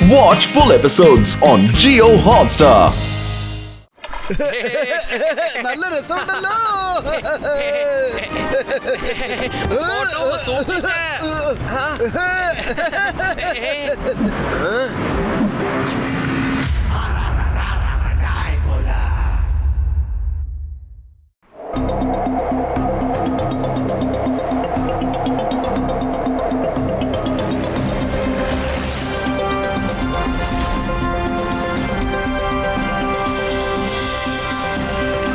Watch full episodes on Jio Hotstar. നല്ല രസമുണ്ടല്ലോ.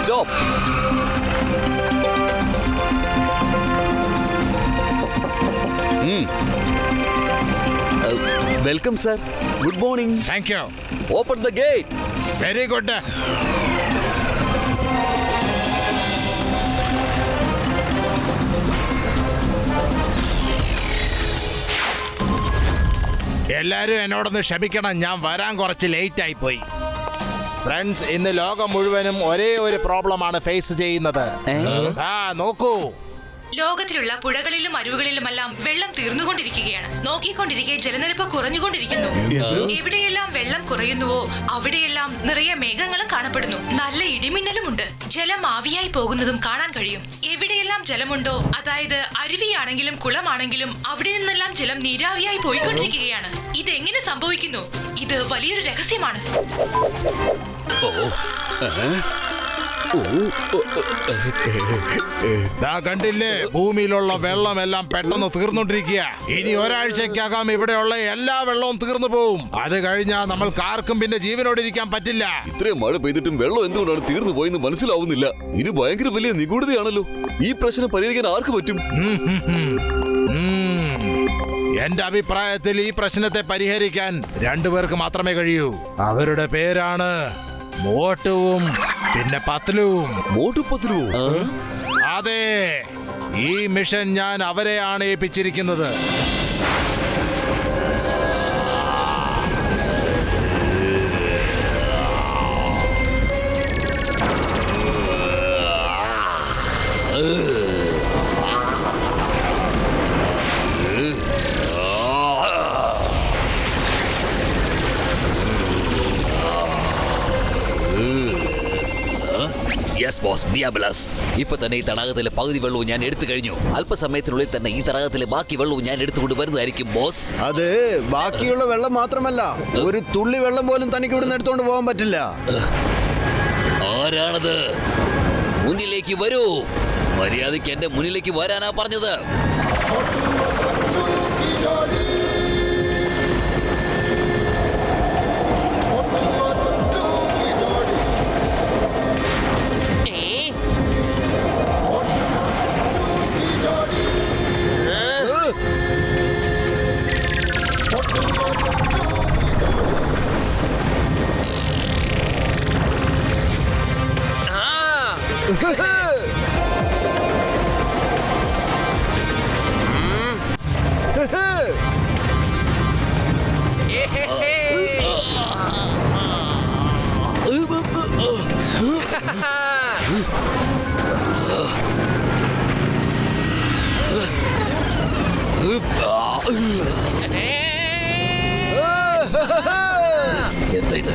Stop. Welcome, sir. Good morning. Thank you. Open the gate. Very good. എല്ലാരും എന്നോടൊന്ന് ക്ഷമിക്കണം, ഞാൻ വരാൻ കുറച്ച് ലേറ്റ് ആയി പോയി. ഫ്രണ്ട്സ്, ഇന്ന് ലോകം മുഴുവനും ഒരേ ഒരു പ്രോബ്ലമാണ് ഫേസ് ചെയ്യുന്നത്. നോക്കൂ, ലോകത്തിലുള്ള പുഴകളിലും അരുവികളിലുമെല്ലാം വെള്ളം തീർന്നുകൊണ്ടിരിക്കുകയാണ്. നോക്കിക്കൊണ്ടിരിക്കെ ജലനിരപ്പ് കുറഞ്ഞുകൊണ്ടിരിക്കുന്നു. എവിടെയെല്ലാം വെള്ളം കുറയുന്നുവോ അവിടെയെല്ലാം നിറയെ മേഘങ്ങളും കാണപ്പെടുന്നു. നല്ല ഇടിമിന്നലുമുണ്ട്. ജലം ആവിയായി പോകുന്നതും കാണാൻ കഴിയും. എവിടെയെല്ലാം ജലമുണ്ടോ, അതായത് അരുവിയാണെങ്കിലും കുളമാണെങ്കിലും അവിടെ നിന്നെല്ലാം ജലം നീരാവിയായി പോയിക്കൊണ്ടിരിക്കുകയാണ്. ഇതെങ്ങനെ സംഭവിക്കുന്നു? ഇത് വലിയൊരു രഹസ്യമാണ്. കണ്ടില്ലേ, ഭൂമിയിലുള്ള വെള്ളമെല്ലാം പെട്ടെന്ന് തീർന്നോണ്ടിരിക്കുക. ഇനി ഒരാഴ്ചക്കകം ഇവിടെയുള്ള എല്ലാ വെള്ളവും തീർന്നു പോവും. അത് കഴിഞ്ഞാൽ നമ്മൾക്ക് ആർക്കും പിന്നെ ജീവനോടിരിക്കാൻ പറ്റില്ല. ഇത്രയും മഴ പെയ്തിട്ടും വെള്ളം എന്തുകൊണ്ടാണ് തീർന്നു പോയെന്ന് മനസ്സിലാവുന്നില്ല. ഇത് ഭയങ്കര വലിയ നിഗൂഢതയാണല്ലോ. ഈ പ്രശ്നം പരിഹരിക്കാൻ ആർക്ക് പറ്റും? എന്റെ അഭിപ്രായത്തിൽ ഈ പ്രശ്നത്തെ പരിഹരിക്കാൻ രണ്ടുപേർക്ക് മാത്രമേ കഴിയൂ. അവരുടെ പേരാണ് മോട്ടുവും പിന്നെ പത്ലുവും. അതെ, ഈ മിഷൻ ഞാൻ അവരെയാണ് ഏൽപ്പിച്ചിരിക്കുന്നത്. ഇപ്പൊ തന്നെ ഈ തടാകത്തിലെ പകുതി വെള്ളവും ഞാൻ എടുത്തു കഴിഞ്ഞു. അല്പസമയത്തിനുള്ളിൽ തന്നെ ഈ തടാകത്തിലെ ബാക്കി വെള്ളവും ഞാൻ എടുത്തുകൊണ്ട് വരുന്നതായിരിക്കും ബോസ്. അത് ബാക്കിയുള്ള വെള്ളം മാത്രമല്ല, ഒരു തുള്ളി വെള്ളം പോലും തനിക്ക് ഇവിടുന്ന് എടുത്തോണ്ട് പോകാൻ പറ്റില്ല. ആരാണത്? മുന്നിലേക്ക് വരൂ. മര്യാദയ്ക്ക് എന്റെ മുന്നിലേക്ക് വരാനാ പറഞ്ഞത്. എന്താ ഇത്?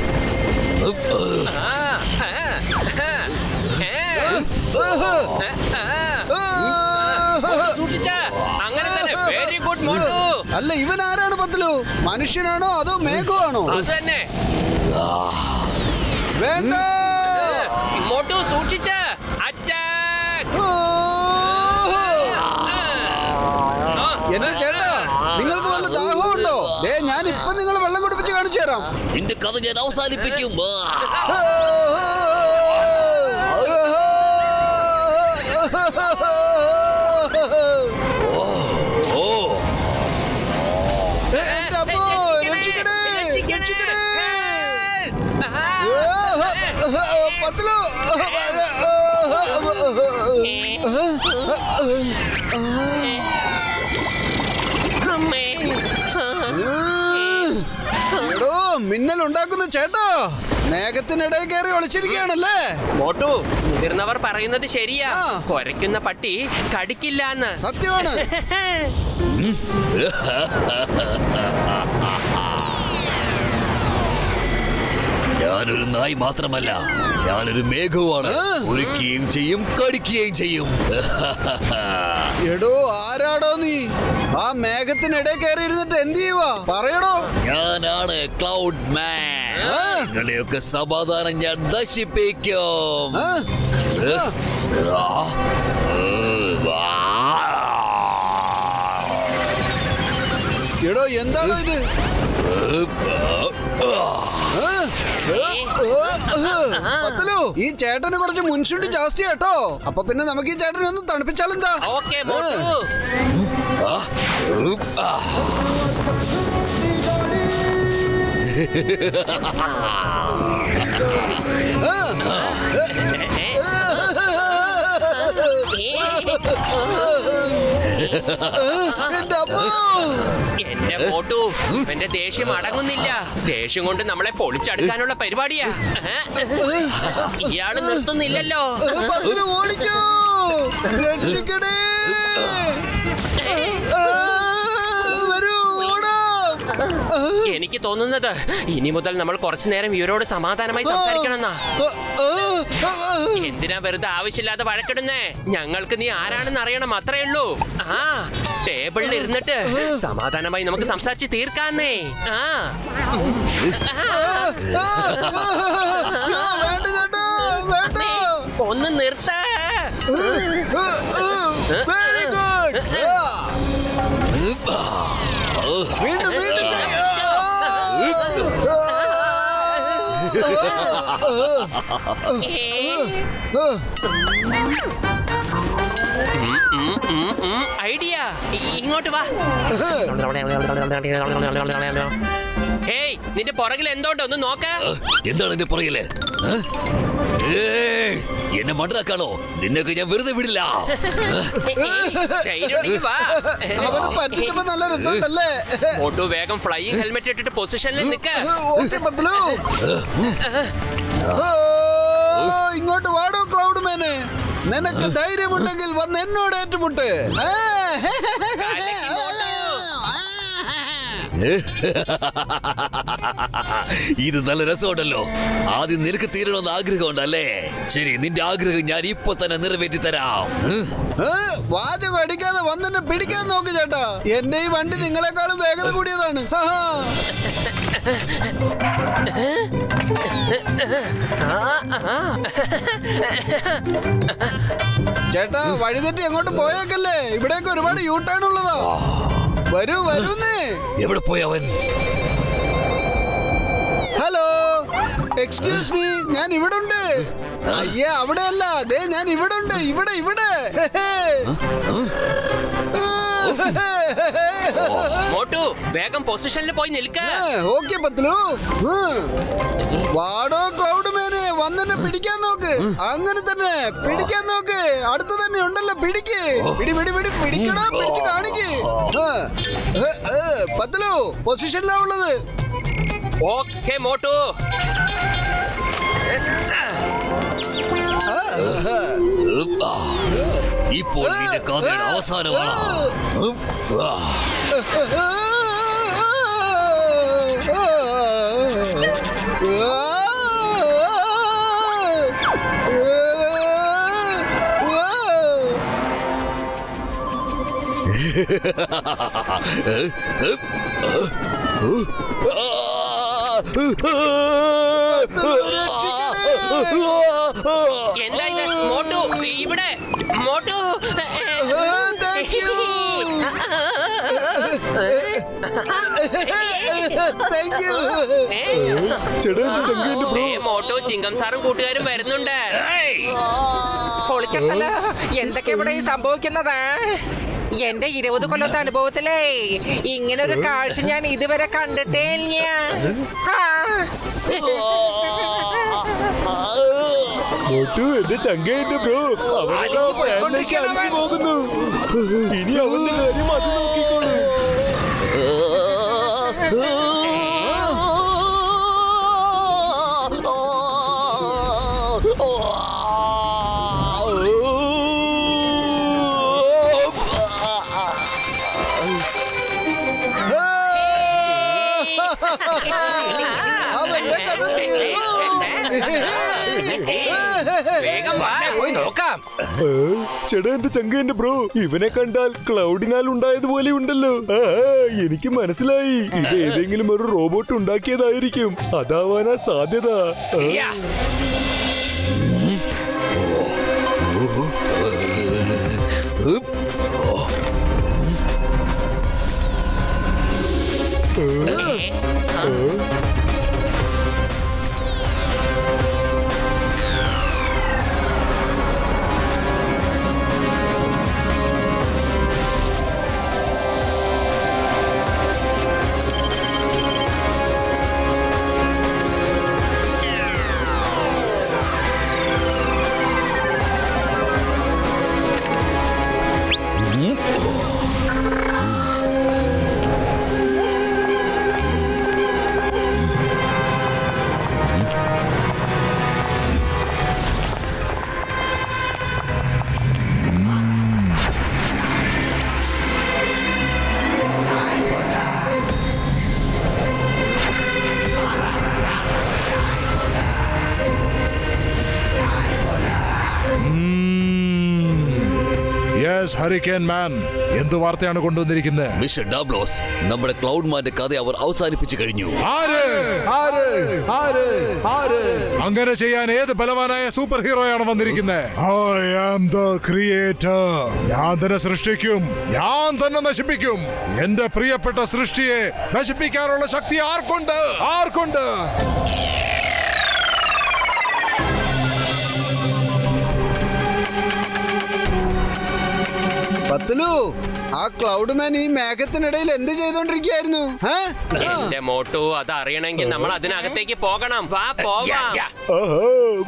അല്ല, ഇവൻ ആരാണ് പത്ലു? മനുഷ്യനാണോ അതോ മേഘമാണോ? വേണ്ട, എന്റെ ചേട്ടാ, നിങ്ങൾക്ക് വല്ല ദാഹമുണ്ടോ? ഞാൻ ഇപ്പൊ നിങ്ങളെ വെള്ളം കുടിപ്പിച്ച് കാണിച്ചു തരാം. നിന്റെ കഥ ഞാൻ അവസാനിപ്പിക്കും. പത്ലു, എടോ, മിന്നൽ ഉണ്ടാക്കുന്ന ചേട്ടാ, മേഘത്തിനിടയിൽ കയറി ഒളിച്ചിരിക്കുകയാണല്ലേ? മോട്ടു, മുതിർന്നവർ പറയുന്നത് ശരിയാ. കൊരയ്ക്കുന്ന പട്ടി കടിക്കില്ലാന്ന്. സത്യമാണ്. ഞാനൊരു നായ് മാത്രമല്ല, ഞാനൊരു മേഘവുമാണ്. ഒരുക്കുകയും ചെയ്യും, കടിക്കുകയും ചെയ്യും. എടോ ആരാടോ നീ? ആ മേഘത്തിനിടെ കയറി ഇരുന്നിട്ട് എന്ത് ചെയ്യുവാ പറയണോ? ഞാനാണ് ക്ലൗഡ് മാൻ. നിങ്ങളെയൊക്കെ സമാധാനം ഞാൻ നശിപ്പിക്കും. എടോ എന്താണോ ഇത്? പത്തലു, ഈ ചേട്ടന് കുറച്ച് മുൻഷുണ്ടി ജാസ്തി കേട്ടോ. അപ്പൊ പിന്നെ നമുക്ക് ഈ ചേട്ടനെ ഒന്ന് തണുപ്പിച്ചാലെന്താ? ഓക്കേ മോട്ടു. എന്റെ മോട്ടു, എന്റെ ദേഷ്യം അടങ്ങുന്നില്ല. ദേഷ്യം കൊണ്ട് നമ്മളെ പൊളിച്ചടുക്കാനുള്ള പരിപാടിയാ. ഇയാള് നിർത്തുന്നില്ലല്ലോ. പത്തലു ഓടിക്കോ, രക്ഷിക്കണേ. വരൂ, ഓടാം. എനിക്ക് തോന്നുന്നത് ഇനി മുതൽ നമ്മൾ കുറച്ചു നേരം ഇവരോട് സമാധാനമായി സംസാരിക്കണമെന്നാ. എന്തിനാ വെറുതെ ആവശ്യമില്ലാതെ വഴക്കിടുന്നേ? ഞങ്ങൾക്ക് നീ ആരാണെന്ന് അറിയണം, അത്രേ ഉള്ളൂ. ആ ടേബിളിൽ ഇരുന്നിട്ട് സമാധാനമായി നമുക്ക് സംസാരിച്ച് തീർക്കാന്നേ. ആ വേണ്ട ചേട്ടാ, വേണ്ട. ഒന്ന് നിർത്ത. Very good. വീണ്ടും വീണ്ടും ഐഡിയ, ഇങ്ങോട്ട് വാ. ഹേയ്, നിന്റെ പുറകിൽ എന്തോട്ടോ ഒന്ന് നോക്ക. എന്താണ് എന്റെ പുറകില്? എന്നെ മണ്ടനാക്കാണോ? നിന്നൊക്കെ ഞാൻ വെറുതെ വിടില്ല. അവന് പറ്റിയപ്പോ നല്ല റിസൾട്ട് അല്ലേ? മോട്ടു, വേഗം ഫ്ലൈയിങ് ഹെൽമെറ്റ് ഇട്ടിട്ട് പൊസിഷനിൽ നിൽക്ക. ഓക്കേ പത്ലു. ഇങ്ങോട്ട് വാടോ ക്ലൗഡ് മാനെ. നിനക്ക് ധൈര്യമുണ്ടെങ്കിൽ വന്ന് എന്നോട് ഏറ്റുമുട്ട്. ഇത് നല്ല രസമുണ്ടല്ലോ. ആദ്യം നിനക്ക് തീരണമെന്ന് ആഗ്രഹമുണ്ടല്ലേ? ശരി, നിന്റെ ആഗ്രഹം ഞാൻ ഇപ്പൊ തന്നെ നിറവേറ്റി തരാം. വാചകം അടിക്കാതെ വന്നെന്നെ പിടിക്കാൻ നോക്ക് ചേട്ടാ. എന്റെ ഈ വണ്ടി നിങ്ങളെക്കാളും വേഗത കൂടിയതാണ്. ചേട്ടാ, വഴിതെറ്റി എങ്ങോട്ട് പോയേക്കല്ലേ? ഇവിടേക്ക് ഒരുപാട് യൂ ടേൺ ഉള്ളതാ. വരൂ വരൂന്നേ. എവിടെ പോയവൻ? ഹലോ, എക്സ്ക്യൂസ് മീ, ഞാൻ ഇവിടെ ഉണ്ട്. അയ്യേ, അവിടെയല്ല, ദേ ഞാൻ ഇവിടെ ഉണ്ട്. ഇവിടെ ഇവിടെ. മോട്ടു, വേഗം പൊസിഷനിൽ പോയി നിൽക്ക. ഓക്കെ പത്ലു. വാടോ ക്ലൗഡ് മേനെ, വന്നെന്നെ പിടിക്കാൻ നോക്ക്. അങ്ങനെ തന്നെ പിടിക്കാൻ നോക്ക്. അടുത്ത് തന്നെ ഉണ്ടല്ലോ, പിടിക്ക്. പിടി പിടി പിടി പിടിക്കടാ, പിടിച്ച് കാണിക്ക്. പത്ലു പൊസിഷനിലാ ഉള്ളത്. ഓക്കെ മോട്ടു. ഇപ്പോൾ നിന്റെ കഥയുടെ അവസാനമാണ്. എന്താ ഇത് മോട്ടു? ഇവിടെ മോട്ടു. മോട്ടോ, ചിങ്കം സാറും കൂട്ടുകാരും വരുന്നുണ്ട്. പൊളിച്ചിട്ടല്ല, എന്തൊക്കെ ഇവിടെ സംഭവിക്കുന്നത്? എന്റെ 20 കൊല്ലത്തെ അനുഭവത്തിലേ ഇങ്ങനെ ഒരു കാഴ്ച ഞാൻ ഇതുവരെ കണ്ടിട്ടേ ഇല്ല. എന്റെ ചങ്കേന്റെ ബ്രോ, അവനെ പോകുന്നു. ഇനി അവന്റെ കാര്യം അത് നോക്കിക്കോളൂ. അവൻ എന്റെ കഥ തീർന്നു. വേഗം വാ. പോയി നോക്കാം. ചേട്ടാ എന്റെ ചങ്ക എന്റെ ബ്രോ ഇവനെ കണ്ടാൽ ക്ലൗഡിനാൽ ഉണ്ടായതുപോലെ ഉണ്ടല്ലോ. എനിക്ക് മനസ്സിലായി ഇത് ഏതെങ്കിലും ഒരു റോബോട്ട് ഉണ്ടാക്കിയതായിരിക്കും. അതാവാനാ സാധ്യത. യാ. ഹരിക്കേൻ മാൻ എന്ത് വാർത്തയാണ് കൊണ്ടുവന്നിരിക്കുന്നത്? മിസ്റ്റർ ഡാബ്ലോസ്, നമ്മുടെ ക്ലൗഡ് മാന്റെ കഥ അവർ അവസാനിപ്പിച്ചു കഴിഞ്ഞു. അങ്ങനെ ചെയ്യാൻ ഏത് ബലവാനായ സൂപ്പർ ഹീറോയാണ് വന്നിരിക്കുന്നത്? I am the creator. ഞാൻ തന്നെ സൃഷ്ടിക്കും, ഞാൻ തന്നെ നശിപ്പിക്കും. എന്റെ പ്രിയപ്പെട്ട സൃഷ്ടിയെ നശിപ്പിക്കാനുള്ള ശക്തി ആർക്കുണ്ട്? പത്തലു, ആ ക്ലൗഡ് മാൻ ഈ മേഘത്തിനിടയിൽ എന്ത് ചെയ്തോണ്ടിരിക്കുകയായിരുന്നു? എന്റെ മോട്ടു, അത് അറിയണമെങ്കിൽ നമ്മൾ അതിനകത്തേക്ക് പോകണം. വാ പോവാം.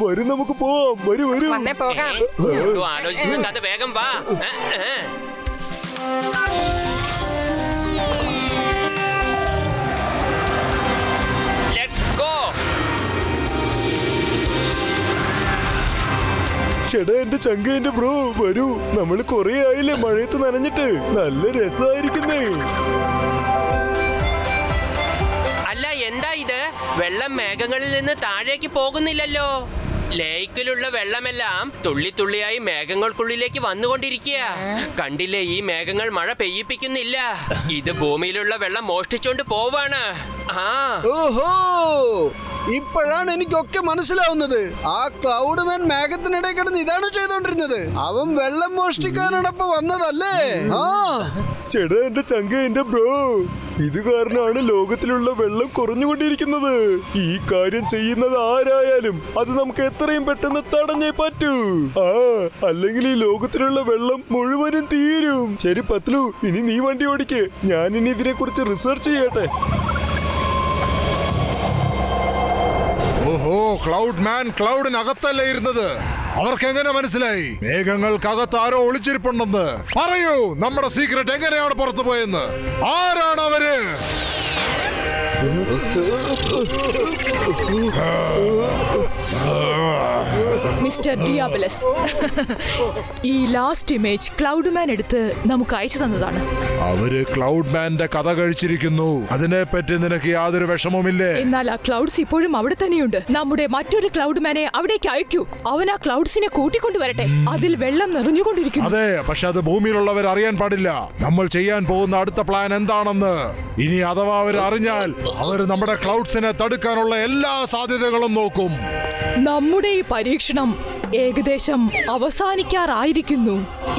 വരും, നമുക്ക് പോവാം. വരൂ. വന്നേ പോകാം. മോട്ടു ആലോചിച്ചിട്ട് അത് വേഗം വാ. Let's go. ചേട്ടാ എന്റെ ചങ്ക എന്റെ ബ്രോ വരൂ. നമ്മള് കൊറേ ആയില്ലേ മഴയത്ത് നനഞ്ഞിട്ട്. നല്ല രസമായിരിക്കുന്നേ. അല്ല, എന്താ ഇത്? വെള്ളം മേഘങ്ങളിൽ നിന്ന് താഴേക്ക് പോകുന്നില്ലല്ലോ. ലേക്കിലുള്ള വെള്ളമെല്ലാം തുള്ളി തുള്ളിയായി മേഘങ്ങൾക്കുള്ളിലേക്ക് വന്നുകൊണ്ടിരിക്കുക. കണ്ടില്ലേ, ഈ മേഘങ്ങൾ മഴ പെയ്യിപ്പിക്കുന്നില്ല. ഇത് ഭൂമിയിലുള്ള വെള്ളം മോഷ്ടിച്ചോണ്ട് പോവാണ്. ഓഹോ, ഇപ്പോഴാണ് എനിക്കൊക്കെ മനസ്സിലാവുന്നത്. ആ ക്ലൗഡ് മാൻ മേഘത്തിനിടെ കിടന്ന് ഇതാണ് ചെയ്തോണ്ടിരുന്നത്. അവൻ വെള്ളം മോഷ്ടിക്കാനാണ് അപ്പൊ വന്നതല്ലേ? ചേട്ടാ എന്റെ ചങ്ക എന്റെ ബ്രോ, ഇത് കാരണമാണ് ലോകത്തിലുള്ള വെള്ളം കുറഞ്ഞുകൊണ്ടിരിക്കുന്നത്. ഈ കാര്യം ചെയ്യുന്നത് ആരായാലും അത് നമുക്ക് എത്രയും പെട്ടെന്ന് തടഞ്ഞേ പറ്റൂ. അല്ലെങ്കിൽ ഈ ലോകത്തിലുള്ള വെള്ളം മുഴുവനും തീരും. ശരി പത്ലു, ഇനി നീ വണ്ടി ഓടിക്ക്. ഞാൻ ഇനി ഇതിനെ കുറിച്ച് റിസർച്ച് ചെയ്യട്ടെ. ഓഹോ, ക്ലൗഡ് മാൻ ക്ലൗഡിനകത്തല്ലേ ഇരുന്നത്? അവർക്ക് എങ്ങനെ മനസ്സിലായി മേഘങ്ങൾക്കകത്ത് ആരോ ഒളിച്ചിരിപ്പുണ്ടെന്ന്? പറയൂ, നമ്മുടെ സീക്രട്ട് എങ്ങനെയാണ് പുറത്തു പോയെന്ന്? ആരാണ് അവര്? മിസ്റ്റർ ഡിയാബലസ്, ഈ ലാസ്റ്റ് ഇമേജ് ക്ലൗഡ് മാൻ എടുത്ത് നമുക്ക് അയച്ചു തന്നതാണ്. അവര് ക്ലൗഡ് മാന്റെ കഥ കഴിച്ചിരിക്കുന്നു. അതിനെപ്പറ്റി നിനക്ക് യാതൊരു വിഷമവുമില്ലേ? എന്നാൽ ആ ക്ലൗഡ്സ് ഇപ്പോഴും അവിടെ തന്നെയുണ്ട്. നമ്മുടെ മറ്റൊരു ക്ലൗഡ് മാനെ അവിടേക്ക് അയക്കൂ. അവൻ ആ ക്ലൗഡ്സിനെ കൂട്ടിക്കൊണ്ടുവരട്ടെ. അതിൽ വെള്ളം നിറഞ്ഞുകൊണ്ടിരിക്കുന്നു. അതെ, പക്ഷെ അത് ഭൂമിയിലുള്ളവർ അറിയാൻ പാടില്ല. നമ്മൾ ചെയ്യാൻ പോകുന്ന അടുത്ത പ്ലാൻ എന്താണെന്ന്. ഇനി അഥവാ അവർ അറിഞ്ഞാൽ അവർ നമ്മുടെ ക്ലൗഡ്സിനെ തടുക്കാനുള്ള എല്ലാ സാധ്യതകളും നോക്കും. നമ്മുടെ ഈ പരീക്ഷണം ഏകദേശം അവസാനിക്കാറായിരിക്കുന്നു.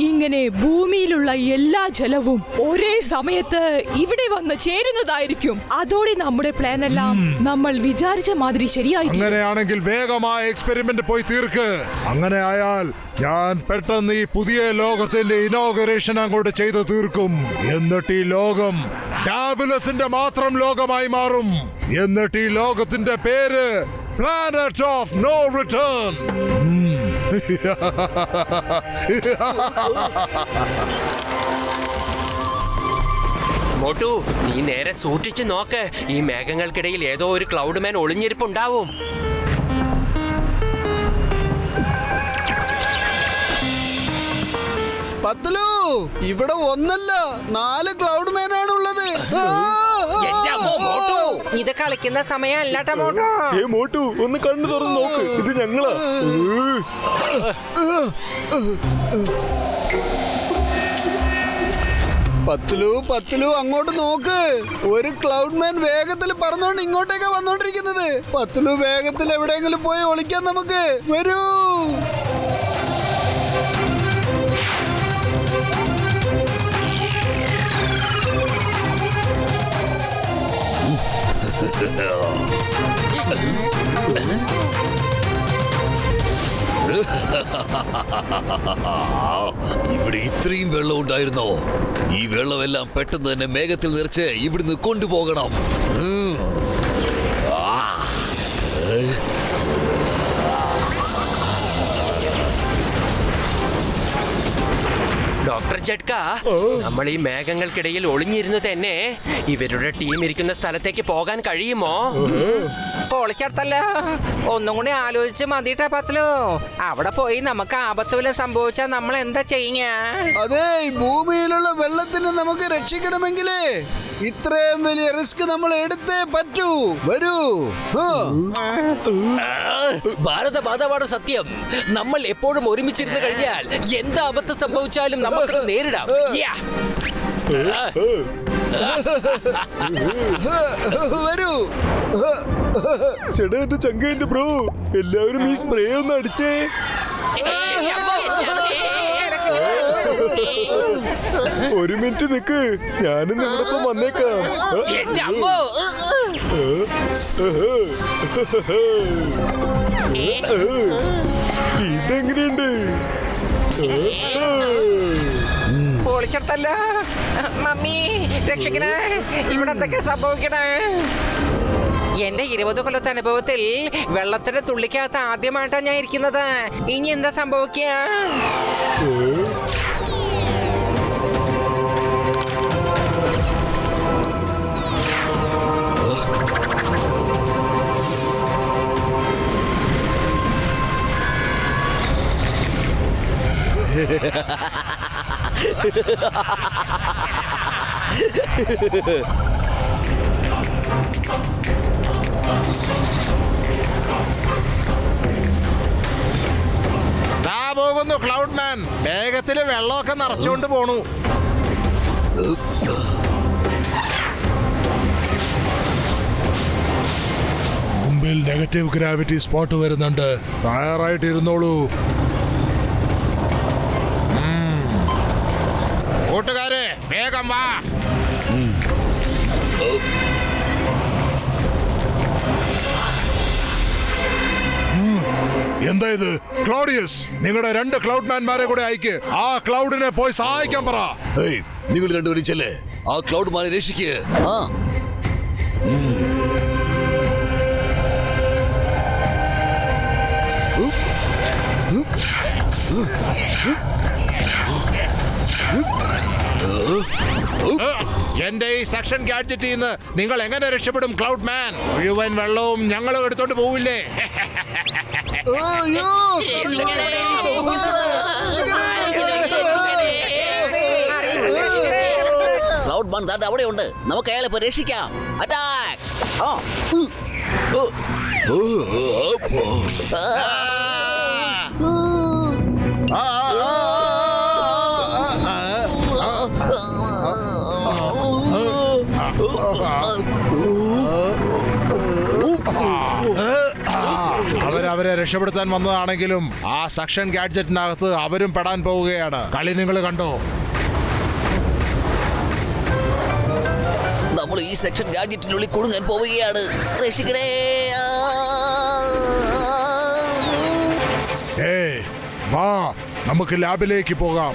ഇങ്ങനെ ഭൂമിയിലുള്ള എല്ലാ ജലവും ഒരേ സമയത്ത് ഇവിടെ വന്ന് ചേരുന്നതായിരിക്കും. അതോടെ നമ്മുടെ പ്ലാൻ എല്ലാം നമ്മൾ വിചാരിച്ച മാതിരി ശരിയായി. അങ്ങനെയാണെങ്കിൽ വേഗമായ എക്സ്പെരിമെന്റ് പോയി തീർക്ക്. അങ്ങനെ ആയാൽ ഞാൻ പെട്ടെന്ന് ഈ പുതിയ ലോകത്തിന്റെ ഇനോഗ്രേഷൻ അങ്ങോട്ട് ചെയ്തു തീർക്കും. എന്നിട്ട് ഈ ലോകം ഡാബുലസിന്റെ മാത്രം ലോകമായി മാറും. എന്നിട്ട് ഈ ലോകത്തിന്റെ പേര് planet of no return. Motu, നീ നേരെ സൂക്ഷിച്ചു നോക്ക്. ഈ മേഘങ്ങൾക്കിടയിൽ ഏതോ ഒരു ക്ലൗഡ് മാൻ ഒളിഞ്ഞിരിപ്പുണ്ടാവും. പത്തലു, ഇവിടെ ഒന്നല്ല 4 ക്ലൗഡ് മാൻ ആണുള്ളത്. ഇത് കളിക്കുന്ന സമയമല്ല ടമോട്ടോ. ഏ മോട്ടു, ഒന്ന് കണ്ണു തുറന്ന് നോക്ക്, ഇത് ഞങ്ങളാ. പത്തുലു അങ്ങോട്ട് നോക്ക്. ഒരു ക്ലൗഡ് മാൻ വേഗത്തിൽ പറന്നോണ്ട് ഇങ്ങോട്ടേക്കാ വന്നോണ്ടിരിക്കുന്നത്. പത്തുലു വേഗത്തിൽ എവിടെയെങ്കിലും പോയി ഒളിക്കാൻ നമുക്ക്. വരൂ. ഇവിടെ ഇത്രയും വെള്ളം ഉണ്ടായിരുന്നോ? ഈ വെള്ളമെല്ലാം പെട്ടെന്ന് തന്നെ മേഘത്തിൽ നിറച്ച് ഇവിടുന്ന് കൊണ്ടുപോകണം. ഡോക്ടർ ജഡ്ക, നമ്മൾ ഈ മേഘങ്ങൾക്കിടയിൽ ഒളിഞ്ഞിരുന്ന് തന്നെ ഇവരുടെ ടീം ഇരിക്കുന്ന സ്ഥലത്തേക്ക് പോകാൻ കഴിയുമോ? പൊളിച്ചടത്തല്ല, ഒന്നും കൂടി ആലോചിച്ച് മതിട്ടാ പത്തലു. അവിടെ പോയി നമുക്ക് ആപത്ത് വല്ലതും സംഭവിച്ചാൽ നമ്മൾ എന്താ ചെയ്യുക? അതെ, ഭൂമിയിലുള്ള വെള്ളത്തിന് നമുക്ക് രക്ഷിക്കണമെങ്കിലേ ഇത്രയും വലിയ റിസ്ക് നമ്മൾ എടുത്തേ പറ്റൂ. വരൂ. ഭാരതമാതാവാണ് സത്യം. നമ്മൾ എപ്പോഴും ഒരുമിച്ചിരുന്ന് കഴിഞ്ഞാൽ എന്ത് ആപത്ത് സംഭവിച്ചാലും നമുക്ക് നേരിടാം. വരൂ. ചേട്ടാ, എന്റെ ചങ്കേന്റെ ബ്രോ, എല്ലാവരും ഈ സ്പ്രേ ഒന്ന് അടിച്ചേ. ഒരു മിനിറ്റ് നിക്ക്, ഞാനും നിങ്ങളൊപ്പം വന്നേക്കാം. ഇതെങ്ങനെയുണ്ട്? പൊളിച്ചടത്തല്ല മമ്മി, രക്ഷിക്കണേ. ഇവിടെ എന്തൊക്കെ സംഭവിക്കണേ? എന്റെ 20 കൊല്ലത്തെ അനുഭവത്തിൽ വെള്ളത്തിന്റെ തുള്ളിക്കകത്ത് ആദ്യമായിട്ടാണ് ഞാൻ ഇരിക്കുന്നത്. ഇനി എന്താ സംഭവിക്കുക? പോകുന്നു ക്ലൗഡ് മാൻ. വേഗത്തില് വെള്ളമൊക്കെ നിറച്ചുകൊണ്ട് പോണു. മുമ്പിൽ നെഗറ്റീവ് ഗ്രാവിറ്റി സ്പോട്ട് വരുന്നുണ്ട്. തയ്യാറായിട്ടിരുന്നോളൂ കൂട്ടുകാരെ, വേഗം വാ. എന്താ ഇത്? ക്ലൗഡിയസ്, നിങ്ങളുടെ 2 ക്ലൗഡ് മാൻമാരെ കൂടെ അയക്ക്. ആ ക്ലൗഡിനെ പോയി സഹായിക്കാൻ പറ. നിങ്ങൾ രണ്ടുപേരും ചെല്ലേ, ആ ക്ലൗഡ് മാനെ രക്ഷിക്ക്. എന്റെ ഈ സെക്ഷൻ ഗാഡ്ജറ്റിൽ നിന്ന് നിങ്ങൾ എങ്ങനെ രക്ഷപ്പെടും ക്ലൗഡ് മാൻ? മുഴുവൻ വെള്ളവും ഞങ്ങളും എടുത്തോണ്ട് പോവില്ലേ? ക്ലൗഡ് മാൻ ദാണ്ട് അവിടെയുണ്ട്. നമുക്ക് അയാളെ ഇപ്പൊ രക്ഷിക്കാം. അറ്റാക്ക്! അവരെ രക്ഷപ്പെടുത്താൻ വന്നതാണെങ്കിലും ആ സെക്ഷൻ ഗാഡ്ജറ്റിനകത്ത് അവരും പെടാൻ പോവുകയാണ്. കളി നിങ്ങൾ കണ്ടോ? നമ്മൾ ഈ സെക്ഷൻ ഗാഡ്ജറ്റിനുള്ളിൽ കുടുങ്ങാൻ പോവുകയാണ്. രക്ഷിക്കണേ. വാ, നമുക്ക് ലാബിലേക്ക് പോകാം.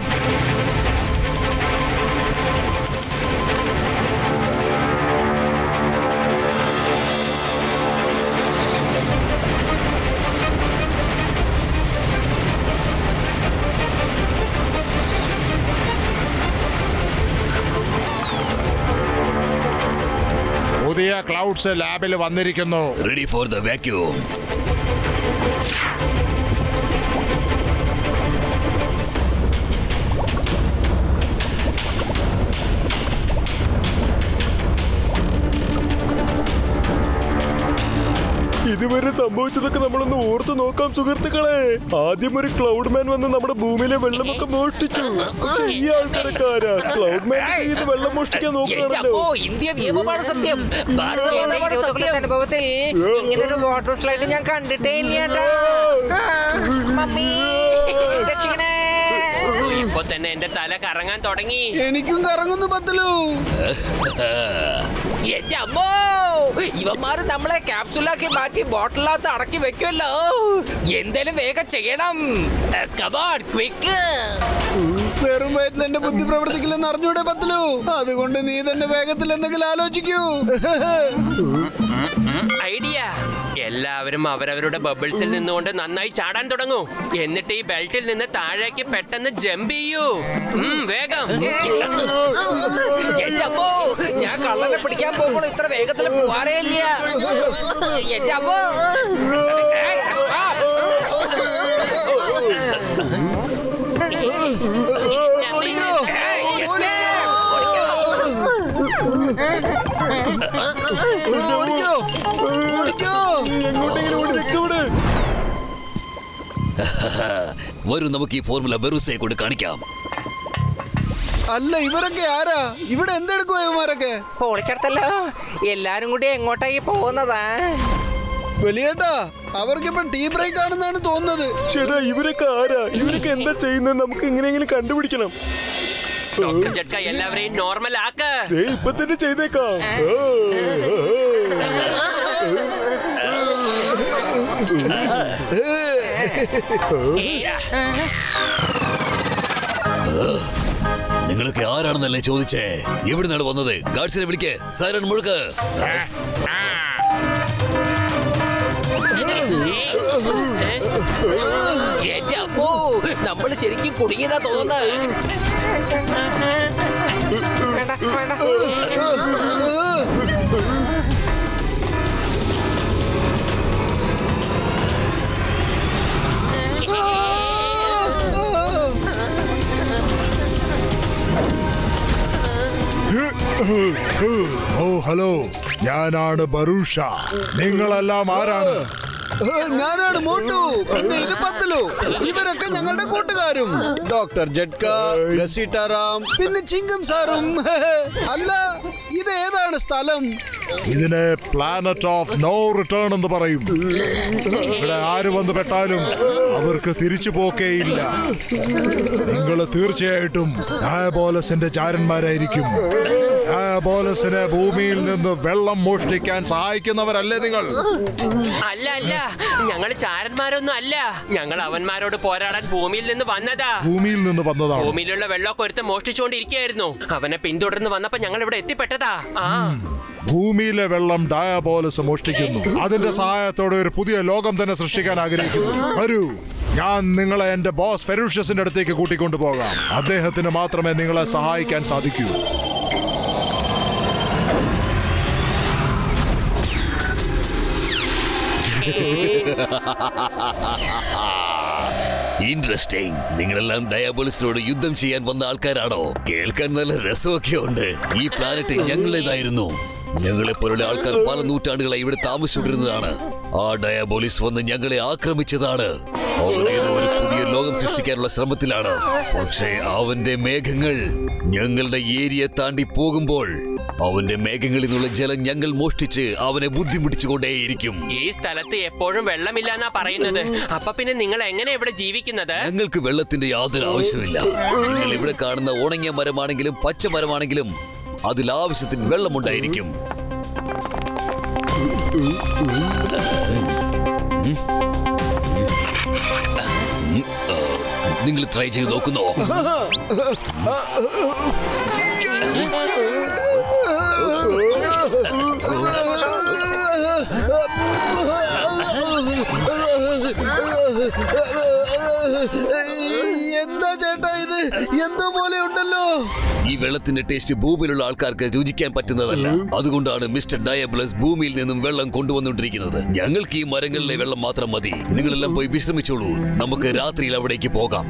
പുതിയ ക്ലൗഡ്സ് ലാബിൽ വന്നിരിക്കുന്നു. Ready for the vacuum. ഇതുവരെ സംഭവിച്ചതൊക്കെ നമ്മളൊന്ന് ഓർത്തു നോക്കാം സുഹൃത്തുക്കളെ. ആദ്യം ഒരു ക്ലൗഡ് മാൻ വന്ന് നമ്മുടെ ഭൂമിയിലെ വെള്ളമൊക്കെ മോഷ്ടിച്ചു. പക്ഷെ ഈ ആൾക്കാരൊക്കെ ആരാ? ക്ലൗഡ് മാൻ ഇത് വെള്ളം മോഷ്ടിക്കാൻ നോക്കുകയാണല്ലോ. ഇന്ത്യ നിയമമാണ് സത്യം, ഭാരതമാണ് സത്യം. അനുഭവത്തിൽ ഇങ്ങനൊരു വാട്ടർ സ്ലൈഡ് ഞാൻ കണ്ടിട്ടേ ഇല്ല. മമ്മി രക്ഷിക്കണേ. ഇപ്പൊ തന്നെ എന്റെ തല കറങ്ങാൻ തുടങ്ങി. എനിക്കും കറങ്ങുന്നു പത്തലു. എന്റെ അമ്മോ, ഇവന്മാര് നമ്മളെ ക്യാപ്സുലാക്കി മാറ്റി ബോട്ടിലകത്ത് അടക്കി വെക്കുമല്ലോ. എന്തേലും വേഗം ചെയ്യണം. Come on quick. വെറും വയറ്റിൽ എന്റെ ബുദ്ധി പ്രവർത്തിക്കില്ലെന്ന് അറിഞ്ഞൂടെ പത്തലു? അതുകൊണ്ട് നീ തന്നെ വേഗത്തിൽ എന്തെങ്കിലും ആലോചിക്കൂ. ഐഡിയ. എല്ലാവരും അവരവരുടെ ബബിൾസിൽ നിന്നുകൊണ്ട് നന്നായി ചാടാൻ തുടങ്ങൂ. എന്നിട്ട് ഈ ബെൽറ്റിൽ നിന്ന് താഴേക്ക് പെട്ടെന്ന് ജമ്പ് ചെയ്യൂ. വേഗം. എന്റെ അമ്മോ, ഞാൻ കള്ളനെ പിടിക്കാൻ പോകുമ്പോൾ ഇത്ര വേഗത്തിൽ പോവാറേ ഇല്ല. എന്റെ അമ്മോ. വരൂ, നമുക്ക് ഈ ഫോർമുല ബെറൂസയെ കൊണ്ട് കാണിക്കാം. അല്ല, ഇവരൊക്കെ ആരാ? ഇവിടെ എന്തെടുക്കുവാ ഇവന്മാരൊക്കെ? പൊളിച്ചെടുത്തല്ലോ. എല്ലാരും കൂടി എങ്ങോട്ടായി പോകുന്നതാ? വലിയേട്ടാ, അവർക്കിപ്പോ ടീ ബ്രേക്ക് ആണെന്നാണ് തോന്നുന്നത്. ചേട്ടാ, ഇവരൊക്കെ ആരാ? ഇവരൊക്കെ എന്താ ചെയ്യുന്നത്? നമുക്ക് എങ്ങനെയെങ്കിലും കണ്ടുപിടിക്കണം. ഡോക്ടർ ജഡ്ക എല്ലാവരെയും നോർമൽ ആക്ക്. ഇപ്പൊ തന്നെ ചെയ്തേക്കാം. നിങ്ങളൊക്കെ ആരാണെന്നല്ലേ ചോദിച്ചേ? എവിടുന്നാണ് വന്നത്? ഗാർഡ്സിനെ വിളിക്ക്, സൈറൺ മുഴുക്ക്. എന്റെ അമ്മോ, നമ്മൾ ശരിക്കും കുടുങ്ങിയതാ തോന്നുന്നത്. ഓ ഹലോ, ഞാനാണ് ബറൂഷ. നിങ്ങളെല്ലാം ആരാണ്? ഞാനാണ് മോട്ടു. പിന്നെ ഇത് പത്തലു. ഇവരൊക്കെ ഞങ്ങളുടെ കൂട്ടുകാരും. ഡോക്ടർ ജഡ്ക, ഗസീട്ടാറാം, പിന്നെ ചിങ്കം സാറും. അല്ല, ഇത് ഏതാണ് സ്ഥലം? ഇതിനെ പ്ലാനറ്റ് ഓഫ് നോ റിട്ടേൺ എന്ന് പറയും. ഇവിടെ ആര് വന്ന് പെട്ടാലും അവർക്ക് തിരിച്ചു പോക്കേയില്ല. നിങ്ങൾ തീർച്ചയായിട്ടും ഡയബോലസിന്റെ ചാരന്മാരായിരിക്കും. ഡയബോലസിനെ ഭൂമിയിൽ നിന്ന് വെള്ളം മോഷ്ടിക്കാൻ സഹായിക്കുന്നവരല്ലേ നിങ്ങൾ? അല്ല അല്ല, ഞങ്ങൾ ചാരന്മാരൊന്നും അല്ല. ഞങ്ങൾ അവന്മാരോട് പോരാടാൻ ഭൂമിയിൽ നിന്ന് വന്നതാ. ഭൂമിയിൽ നിന്ന് വന്നതാണ്. ഭൂമിയിലുള്ള വെള്ളമൊക്കെ ഒരുത്ത മോഷ്ടിച്ചുകൊണ്ടിരിക്കുകയായിരുന്നു. അവനെ പിന്തുടർന്ന് വന്നപ്പോ ഞങ്ങൾ ഇവിടെ എത്തിപ്പെട്ടതാ. ഭൂമിയിലെ വെള്ളം ഡയബോലസ് മോഷ്ടിക്കുന്നു. അതിന്റെ സഹായത്തോടെ ഒരു പുതിയ ലോകം തന്നെ സൃഷ്ടിക്കാൻ ആഗ്രഹിക്കുന്നു. വരൂ, ഞാൻ നിങ്ങളെ എന്റെ ബോസ് ഫെറൂഷ്യസിന്റെ അടുത്തേക്ക് കൂട്ടിക്കൊണ്ടു പോകാം. അദ്ദേഹത്തിന് മാത്രമേ നിങ്ങളെ സഹായിക്കാൻ സാധിക്കൂ. ഇൻട്രസ്റ്റിംഗ്. നിങ്ങളെല്ലാം ഡയാബോളിസിനോട് യുദ്ധം ചെയ്യാൻ വന്ന ആൾക്കാരാണോ? കേൾക്കാൻ നല്ല രസമൊക്കെ ഉണ്ട്. ഈ പ്ലാനറ്റ് ഞങ്ങളുടേതായിരുന്നു. ഞങ്ങളെപ്പോലുള്ള ആൾക്കാർ പല നൂറ്റാണ്ടുകളായി ഇവിടെ താമസിച്ചുകൊണ്ടിരുന്നതാണ്. ആ ഡയാബോളിസ് വന്ന് ഞങ്ങളെ ആക്രമിച്ചതാണ്. അവനേതോ ഒരു പുതിയ ലോകം സൃഷ്ടിക്കാനുള്ള ശ്രമത്തിലാണ്. പക്ഷേ അവന്റെ മേഘങ്ങൾ ഞങ്ങളുടെ ഏരിയ താണ്ടി പോകുമ്പോൾ അവന്റെ മേഘങ്ങളിൽ നിന്നുള്ള ജലം ഞങ്ങൾ മോഷ്ടിച്ച് അവനെ ബുദ്ധിമുട്ടിച്ചുകൊണ്ടേയിരിക്കും. ഈ സ്ഥലത്ത് എപ്പോഴും വെള്ളമില്ലെന്നാ പറയുന്നത്. അപ്പൊ പിന്നെ നിങ്ങൾ എങ്ങനെ ഇവിടെ ജീവിക്കുന്നത്? ഞങ്ങൾക്ക് വെള്ളത്തിന്റെ യാതൊരു ആവശ്യമില്ല. നിങ്ങൾ ഇവിടെ കാണുന്ന ഉണങ്ങിയ മരമാണെങ്കിലും പച്ച മരമാണെങ്കിലും അതിൽ ആവശ്യത്തിന് വെള്ളമുണ്ടായിരിക്കും. നിങ്ങൾ ട്രൈ ചെയ്ത് നോക്കുന്നോ? എന്താ ചേട്ടാ ഇത്? എന്തോ പോലെ ഉണ്ടല്ലോ. ഈ വെള്ളത്തിന്റെ ടേസ്റ്റ് ഭൂമിയിലുള്ള ആൾക്കാർക്ക് രുചിക്കാൻ പറ്റുന്നതല്ല. അതുകൊണ്ടാണ് മിസ്റ്റർ ഡയബോലസ് ഭൂമിയിൽ നിന്നും വെള്ളം കൊണ്ടുവന്നുകൊണ്ടിരിക്കുന്നത്. ഞങ്ങൾക്ക് ഈ മരങ്ങളിലെ വെള്ളം മാത്രം മതി. നിങ്ങളെല്ലാം പോയി വിശ്രമിച്ചോളൂ. നമുക്ക് രാത്രിയിൽ അവിടേക്ക് പോകാം.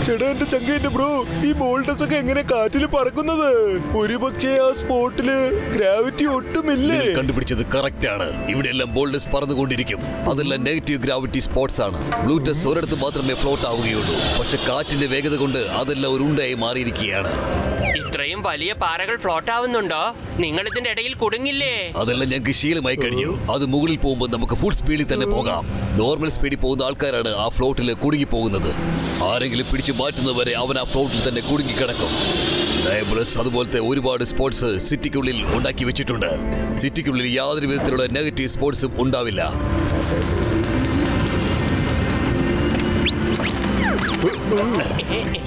ചേട്ടാ എന്റെ ചങ്ക എന്റെ ബ്രോ, ഈ ബോൾഡസ് ഒക്കെ എങ്ങനെ കാറ്റിൽ പറക്കുന്നത്? ഒരുപക്ഷെ ആ സ്പോട്ടില് ഗ്രാവിറ്റി ഒട്ടുമില്ലേ? കണ്ടുപിടിച്ചത് കറക്റ്റ് ആണ്. ഇവിടെ എല്ലാം ബോൾഡസ് പറന്നുകൊണ്ടിരിക്കും. അതെല്ലാം നെഗറ്റീവ് ഗ്രാവിറ്റി സ്പോട്ട്സ് ആണ്. ബ്ലൂടസ് ഒരിടത്ത് മാത്രമേ ഫ്ലോട്ട് ആവുകയുള്ളൂ. പക്ഷെ കാറ്റിന്റെ വേഗത കൊണ്ട് അതെല്ലാം ഒരു ഉണ്ടയായി മാറിയിരിക്കുകയാണ്. ഇത്രയും വലിയ പാറകൾ ഫ്ലോട്ട് ആവുന്നുണ്ടോ? നിങ്ങൾ ഇതിന്റെ ഇടയിൽ കുടുങ്ങില്ലേ? അതെല്ലാം ഞങ്ങൾക്ക് ശീലമായി കഴിഞ്ഞു. അത് മുകളിൽ പോകുമ്പോൾ നമുക്ക് ഫുൾ സ്പീഡിൽ തന്നെ പോകാം. നോർമൽ സ്പീഡിൽ പോകുന്ന ആൾക്കാരാണ് ആ ഫ്ലോട്ടിൽ കുടുങ്ങി പോകുന്നത്. ആരെങ്കിലും പിടിച്ചു മാറ്റുന്നവരെ അവൻ ആ ഫ്ലോട്ടിൽ തന്നെ കുടുങ്ങിക്കിടക്കും. ഡയബലസ് അതുപോലത്തെ ഒരുപാട് സ്പോർട്സ് സിറ്റിക്കുള്ളിൽ ഉണ്ടാക്കി വെച്ചിട്ടുണ്ട്. സിറ്റിക്കുള്ളിൽ യാതൊരു വിധത്തിലുള്ള നെഗറ്റീവ് സ്പോർട്സും ഉണ്ടാവില്ല.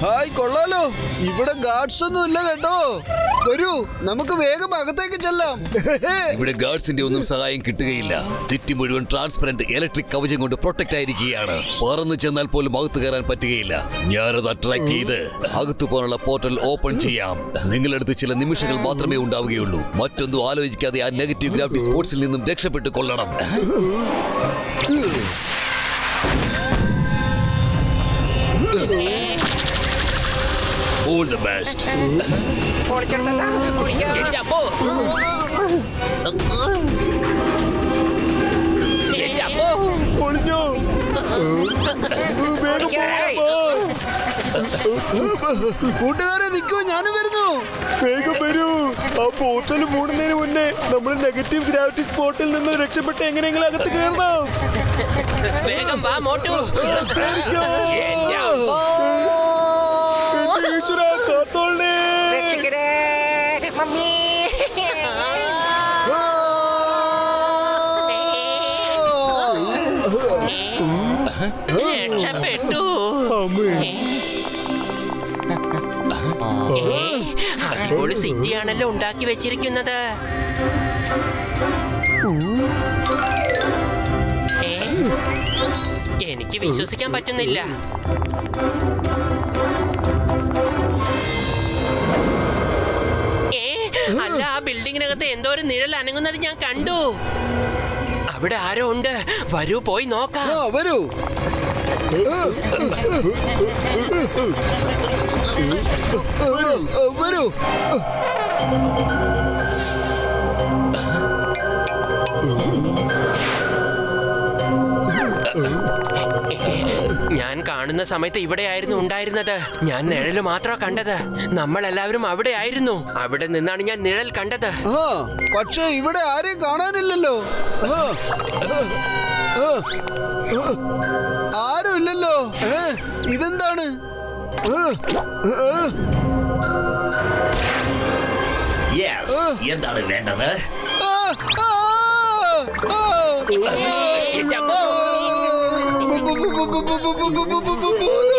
ഹായ്, കൊള്ളാലോ. ഇവിടെ ഗാർഡ്സ് ഒന്നും ഇല്ല കേട്ടോ. വരൂ, നമുക്ക് വേഗം അകത്തേക്ക് ചെല്ലാം. ഇവിടെ ഗാർഡ്സിന്റെ ഒന്നും സഹായം കിട്ടുകയില്ല. സിറ്റി മുഴുവൻ ട്രാൻസ്പെറന്റ് ഇലക്ട്രിക് കവചം കൊണ്ട് പ്രൊട്ടക്ട് ആയിരിക്കുകയാണ്. പറന്നു ചെന്നാൽ പോലും അകത്ത് കയറാൻ പറ്റുകയില്ല. ഞാനത് അട്രാക്ട് ചെയ്ത് അകത്തു പോകാനുള്ള പോർട്ടൽ ഓപ്പൺ ചെയ്യാം. നിങ്ങളടുത്ത് ചില നിമിഷങ്ങൾ മാത്രമേ ഉണ്ടാവുകയുള്ളൂ. മറ്റൊന്നും ആലോചിക്കാതെ ആ നെഗറ്റീവ് ഗ്രാവിറ്റി സ്പോർട്സിൽ നിന്നും രക്ഷപ്പെട്ടു കൊള്ളണം. All the best. എന്റെ അപ്പോ, എന്റെ അപ്പോ. പൊളിഞ്ഞോ? വേഗം പോ. കൂട്ടുകാരെ നിൽക്കൂ, ഞാനും വരുന്നു. വേഗം വരൂ. ആ പോർട്ടൽ മൂടുന്നതിന് മുന്നേ നമ്മൾ നെഗറ്റീവ് ഗ്രാവിറ്റി സ്പോട്ടിൽ നിന്ന് രക്ഷപ്പെട്ട് എങ്ങനെയെങ്കിലും അകത്ത് കയറണം. വേഗം വാ മോട്ടു. എന്റെ അപ്പോ. ഈശ്വരാ, കാത്തോളണേ. രക്ഷിക്കണേ, മമ്മി. രക്ഷപ്പെട്ടു. അടിപൊളി സിറ്റിയാണല്ലോ ഉണ്ടാക്കി വെച്ചിരിക്കുന്നത്. എനിക്ക് വിശ്വസിക്കാൻ പറ്റുന്നില്ല. അല്ല, ആ ബിൽഡിങ്ങിനകത്ത് എന്തോ ഒരു നിഴൽ അനങ്ങുന്നത് ഞാൻ കണ്ടു. അവിടെ ആരോ ഉണ്ട്. വരൂ, പോയി നോക്കാം. വരൂ. വരൂ. ഞാൻ കാണുന്ന സമയത്ത് ഇവിടെയായിരുന്നു ഉണ്ടായിരുന്നത്. ഞാൻ നിഴല് മാത്രമാ കണ്ടത്. നമ്മളെല്ലാവരും അവിടെ ആയിരുന്നു. അവിടെ നിന്നാണ് ഞാൻ നിഴൽ കണ്ടത്. പക്ഷേ ഇവിടെ ആരെയും കാണാനില്ലല്ലോ. ആരും ഇല്ലല്ലോ. ഇതെന്താണ്? എന്താണ് വേണ്ടത്?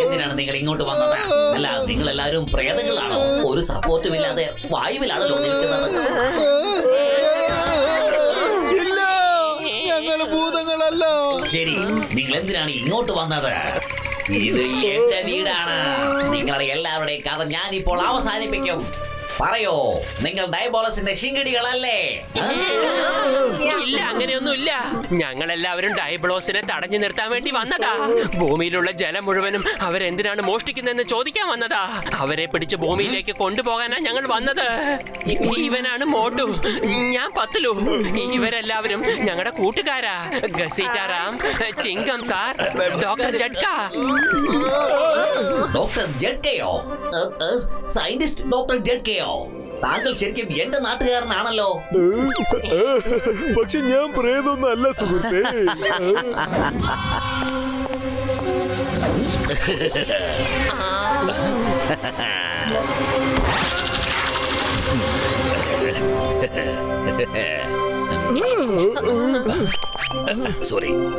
എന്തിനാണ് നിങ്ങൾ ഇങ്ങോട്ട് വന്നത്? അല്ല, നിങ്ങൾ എല്ലാവരും പ്രേതങ്ങളാണോ? ഒരു സപ്പോർട്ടും ഇല്ലാതെ വായുവിലാണല്ലോ നിൽക്കുന്നത്. ഇല്ല, ഞങ്ങള് ഭൂതങ്ങളല്ല. ശരി, നിങ്ങൾ എന്തിനാണ് ഇങ്ങോട്ട് വന്നത്? ഇത് എന്റെ വീടാണ്. നിങ്ങളുടെ എല്ലാവരുടെയും കഥ ഞാനിപ്പോൾ അവസാനിപ്പിക്കും. പറയോ, നിങ്ങൾ ഡയബോളസിന്റെ ശിങ്കിടികളല്ലേ? ഇല്ല, അങ്ങനെയൊന്നുമില്ല. ഞങ്ങളെല്ലാവരും ഡയബോളസിനെ തടഞ്ഞു നിർത്താൻ വേണ്ടി വന്നതാ. ഭൂമിയിലുള്ള ജലം മുഴുവനും അവരെന്തിനാണ് മോഷ്ടിക്കുന്നതെന്ന് ചോദിക്കാൻ വന്നതാ. അവരെ പിടിച്ച് ഭൂമിയിലേക്ക് കൊണ്ടുപോകാനാ ഞങ്ങൾ വന്നത്. ഇവനാണ് മോട്ടു, ഞാൻ പത്തുലു. ഇവരെല്ലാവരും ഞങ്ങളുടെ കൂട്ടുകാരാ. ഗസീറ്റാറാം, ചിങ്കം സാർ, ഡോക്ടർ ജഡ്ക. ഡോക്ടർ ജഡ്കയോ? സയന്റിസ്റ്റ് ഡോക്ടർ ജഡ്കയോ? താങ്കൾ ശരിക്കും എന്റെ നാട്ടുകാരനാണല്ലോ. പക്ഷെ ഞാൻ പ്രേതൊന്നും അല്ല സുഹൃത്തേ.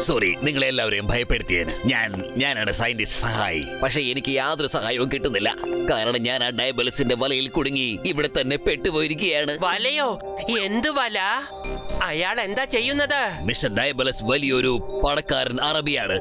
സോറി നിങ്ങളെ എല്ലാവരെയും ഭയപ്പെടുത്തിയത്. ഞാനാണ് സയന്റിസ്റ്റ് സഹായി. പക്ഷെ എനിക്ക് യാതൊരു സഹായവും കിട്ടുന്നില്ല. കാരണം ഞാൻ ആ ഡയബലസിന്റെ വലയിൽ കുടുങ്ങി ഇവിടെ തന്നെ പെട്ടുപോയിരിക്കുകയാണ്. വലയോ? എന്ത് വല? അയാൾ എന്താ ചെയ്യുന്നത്? മിസ്റ്റർ ഡയബലസ് വലിയൊരു പണക്കാരൻ അറബിയാണ്.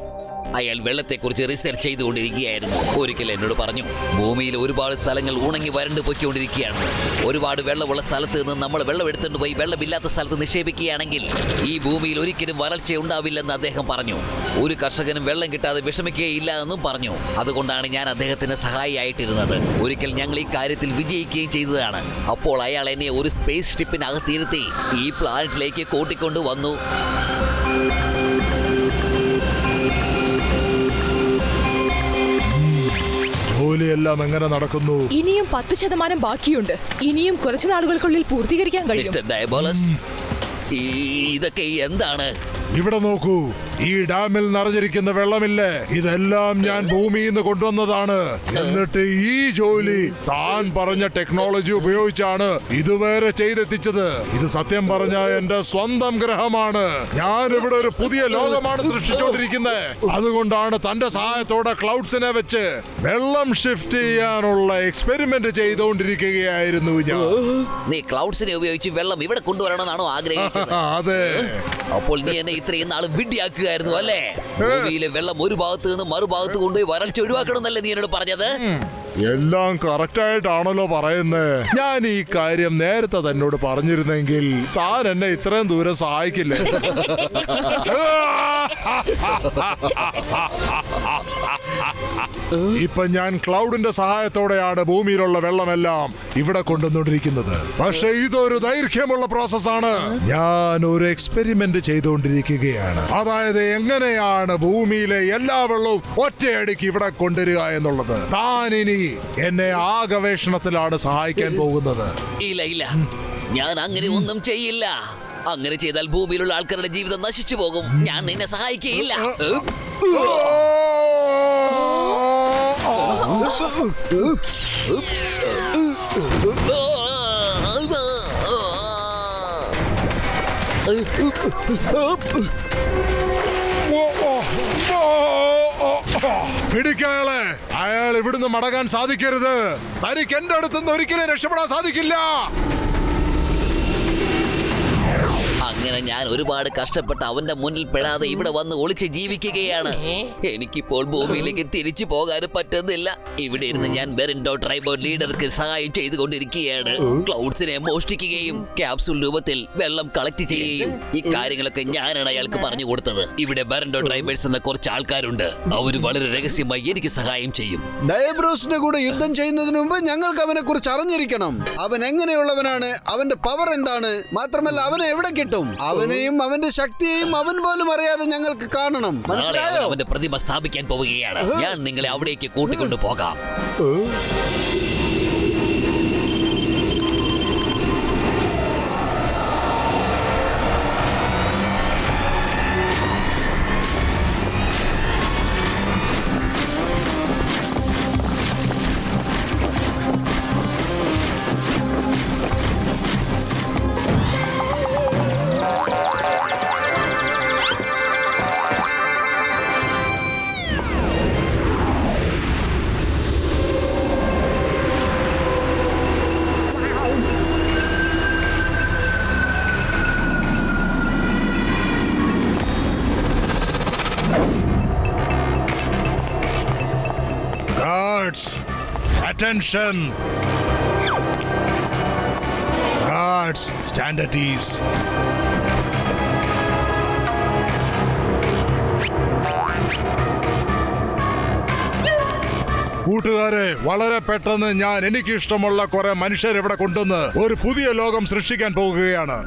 അയാൾ വെള്ളത്തെക്കുറിച്ച് റിസർച്ച് ചെയ്തുകൊണ്ടിരിക്കുകയായിരുന്നു. ഒരിക്കൽ എന്നോട് പറഞ്ഞു, ഭൂമിയിൽ ഒരുപാട് സ്ഥലങ്ങൾ ഉണങ്ങി വരണ്ടു പൊയ്ക്കൊണ്ടിരിക്കുകയാണ്. ഒരുപാട് വെള്ളമുള്ള സ്ഥലത്ത് നിന്ന് നമ്മൾ വെള്ളം എടുത്തുകൊണ്ട് പോയി വെള്ളമില്ലാത്ത സ്ഥലത്ത് നിക്ഷേപിക്കുകയാണെങ്കിൽ ഈ ഭൂമിയിൽ ഒരിക്കലും വരൾച്ച ഉണ്ടാവില്ലെന്ന് അദ്ദേഹം പറഞ്ഞു. ഒരു കർഷകനും വെള്ളം കിട്ടാതെ വിഷമിക്കുകയില്ല എന്നും പറഞ്ഞു. അതുകൊണ്ടാണ് ഞാൻ അദ്ദേഹത്തിന് സഹായിയായിട്ടിരുന്നത്. ഒരിക്കൽ ഞങ്ങൾ ഈ കാര്യത്തിൽ വിജയിക്കുകയും ചെയ്തതാണ്. അപ്പോൾ അയാൾ എന്നെ ഒരു സ്പേസ് ഷിപ്പിനകത്തിരുത്തി ഈ പ്ലാനറ്റിലേക്ക് കൂട്ടിക്കൊണ്ടു വന്നു. ജോലിയെല്ലാം എങ്ങനെ നടക്കുന്നു? ഇനിയും 10% ബാക്കിയുണ്ട്. ഇനിയും കുറച്ചു നാളുകൾക്കുള്ളിൽ പൂർത്തീകരിക്കാൻ കഴിയും. മിസ്റ്റർ ഡയബോളസ്, ഇതൊക്കെ എന്താണ്? ഇവിടെ നോക്കൂ, ഈ ഡാമിൽ നിറഞ്ഞിരിക്കുന്ന വെള്ളമില്ലേ, ഇതെല്ലാം ഞാൻ ഭൂമിയിൽ നിന്ന് കൊണ്ടുവന്നതാണ്. എന്നിട്ട് ഈ ജോലി താൻ പറഞ്ഞ ടെക്നോളജി ഉപയോഗിച്ചാണ് ഇതുവരെ ചെയ്തെത്തിച്ചത്. ഇത് സത്യം പറഞ്ഞ എന്റെ സ്വന്തം ഗ്രഹമാണ്. ഞാൻ ഇവിടെ ഒരു പുതിയ ലോകമാണ് സൃഷ്ടിച്ചുകൊണ്ടിരിക്കുന്നത്. അതുകൊണ്ടാണ് തന്റെ സഹായത്തോടെ ക്ലൗഡ്സിനെ വെച്ച് വെള്ളം ഷിഫ്റ്റ് ചെയ്യാനുള്ള എക്സ്പെരിമെന്റ് ചെയ്തുകൊണ്ടിരിക്കുകയായിരുന്നു ഞാൻ. നീ ക്ലൗഡ്സിനെ ഉപയോഗിച്ച് വെള്ളം ഇവിടെ കൊണ്ടുവരണമെന്നാണോ ആഗ്രഹിച്ചത്? അതെ. അപ്പോൾ നീ എന്നെ ഇത്രയും നാൾ വിഡ്ഢിയാക്കുകയായിരുന്നു അല്ലേ? ഭൂമിയിലെ വെള്ളം ഒരു ഭാഗത്ത് നിന്ന് മറുഭാഗത്ത് കൊണ്ടുപോയി വരൾച്ച ഒഴിവാക്കണമെന്നല്ലേ നീ എന്നോട് പറഞ്ഞത്? എല്ലാം കറക്റ്റ് ആയിട്ടാണല്ലോ പറയുന്നത്. ഞാൻ ഈ കാര്യം നേരത്തെ തന്നോട് പറഞ്ഞിരുന്നെങ്കിൽ താൻ എന്നെ ഇത്രയും ദൂരം സഹായിക്കില്ലേ? ഇപ്പൊ ഞാൻ ക്ലൗഡിന്റെ സഹായത്തോടെയാണ് ഭൂമിയിലുള്ള വെള്ളമെല്ലാം ഇവിടെ കൊണ്ടുവന്നുകൊണ്ടിരിക്കുന്നത്. പക്ഷെ ഇതൊരു ദൈർഘ്യമുള്ള പ്രോസസ്സാണ്. ഞാൻ ഒരു എക്സ്പെരിമെന്റ് ചെയ്തുകൊണ്ടിരിക്കുകയാണ്. അതായത് എങ്ങനെയാണ് ഭൂമിയിലെ എല്ലാ വെള്ളവും ഒറ്റയടിക്ക് ഇവിടെ കൊണ്ടുവരിക എന്നുള്ളത്. താൻ ഇനി എന്നെ ആ ഗവേഷണത്തിലാണ് സഹായിക്കാൻ പോകുന്നത്. ഇല്ല ഇല്ല, ഞാൻ അങ്ങനെ ഒന്നും ചെയ്യില്ല. അങ്ങനെ ചെയ്താൽ ഭൂമിയിലുള്ള ആൾക്കാരുടെ ജീവിതം നശിച്ചു പോകും. ഞാൻ നിന്നെ സഹായിക്കുകയില്ല. പിടിക്കാളെ, അയാൾ ഇവിടുന്ന് മടങ്ങാൻ സാധിക്കരുത്. തനിക്ക് എന്റെ അടുത്തുനിന്ന് ഒരിക്കലും രക്ഷപ്പെടാൻ സാധിക്കില്ല. അങ്ങനെ ഞാൻ ഒരുപാട് കഷ്ടപ്പെട്ട് അവന്റെ മുന്നിൽ പെടാതെ ഇവിടെ വന്ന് ഒളിച്ച് ജീവിക്കുകയാണ്. എനിക്കിപ്പോൾ ഭൂമിയിലേക്ക് തിരിച്ചു പോകാനും പറ്റുന്നില്ല. ഇവിടെ ഇരുന്ന് ഞാൻ ബെറിൻഡോ ട്രൈബോ ലീഡർക്ക് സഹായം ചെയ്തുകൊണ്ടിരിക്കുകയാണ്. ക്ലൗഡ്സിനെ മോഷ്ടിക്കുകയും ക്യാപ്സൂൾ രൂപത്തിൽ വെള്ളം കളക്ട് ചെയ്യുകയും ഈ കാര്യങ്ങളൊക്കെ ഞാനാണ് അയാൾക്ക് പറഞ്ഞു കൊടുത്തത്. ഇവിടെ ബെറിൻഡോ ട്രൈബേഴ്സ് എന്ന കുറച്ച് ആൾക്കാരുണ്ട്. അവർ വളരെ രഹസ്യമായി എനിക്ക് സഹായം ചെയ്യും. ഡയബ്രോസിന്റെ കൂടെ യുദ്ധം ചെയ്യുന്നതിന് മുമ്പ് ഞങ്ങൾക്ക് അവനെ കുറിച്ച് അറിഞ്ഞിരിക്കണം. അവൻ എങ്ങനെയുള്ളവനാണ്, അവന്റെ പവർ എന്താണ്, മാത്രമല്ല അവനെ എവിടെ കിട്ടും. അവനെയും അവന്റെ ശക്തിയെയും അവൻ പോലും അറിയാതെ ഞങ്ങൾക്ക് കാണണം. മനസ്സിലായോ? അവന്റെ പ്രതിമ സ്ഥാപിക്കാൻ പോവുകയാണ്. ഞാൻ നിങ്ങളെ അവിടേക്ക് കൂട്ടിക്കൊണ്ടു പോകാം. Attention! Guards, stand at ease. കൂട്ടുകാരെ, വളരെ പെട്ടെന്ന് ഞാൻ എനിക്കിഷ്ടമുള്ള കുറെ മനുഷ്യർ ഇവിടെ കൊണ്ടുവന്ന് ഒരു പുതിയ ലോകം സൃഷ്ടിക്കാൻ പോകുകയാണ്.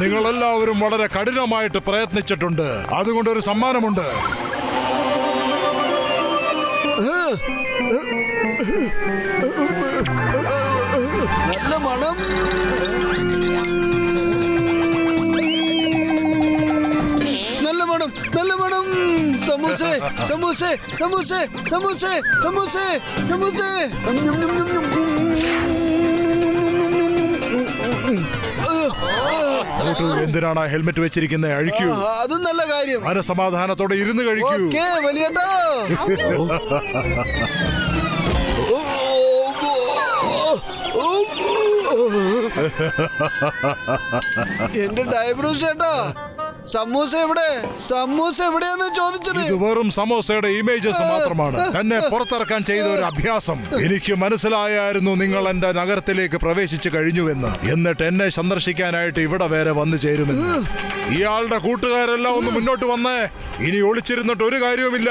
നിങ്ങളെല്ലാവരും വളരെ കഠിനമായിട്ട് പ്രയത്നിച്ചിട്ടുണ്ട്. അതുകൊണ്ട് ഒരു സമ്മാനമുണ്ട്. നല്ല മണം. നല്ല മണം, നല്ല മണം. സമൂസേ സമൂസേ സമൂസേ സമൂസേ സമൂസേ സമൂസേ. എന്തിനാണ് ഹെൽമെറ്റ് വെച്ചിരിക്കുന്നത്? അഴിക്കൂ. അതും നല്ല കാര്യം. മനസമാധാനത്തോടെ ഇരുന്ന് കഴിക്കൂ. വലിയേട്ടാ. എന്റെ ഡയബ്രൂസ് ചേട്ടാ, സമൂസ എവിടെ? സമൂസ എവിടെയാന്ന് ചോദിച്ചത്. ഇത് വെറും സമോസയുടെ ഇമേജസ് മാത്രമാണ്. എന്നെ പുറത്തിറക്കാൻ ചെയ്ത ഒരു അഭ്യാസം. എനിക്ക് മനസ്സിലായായിരുന്നു നിങ്ങൾ എന്റെ നഗരത്തിലേക്ക് പ്രവേശിച്ചു കഴിഞ്ഞുവെന്ന്. എന്നിട്ട് എന്നെ സന്ദർശിക്കാനായിട്ട് ഇവിടെ വരെ വന്നു ചേരുമെന്ന്. ഇയാളുടെ കൂട്ടുകാരെല്ലാം ഒന്ന് മുന്നോട്ട് വന്നേ. ഇനി ഒളിച്ചിരുന്നിട്ട് ഒരു കാര്യവുമില്ല.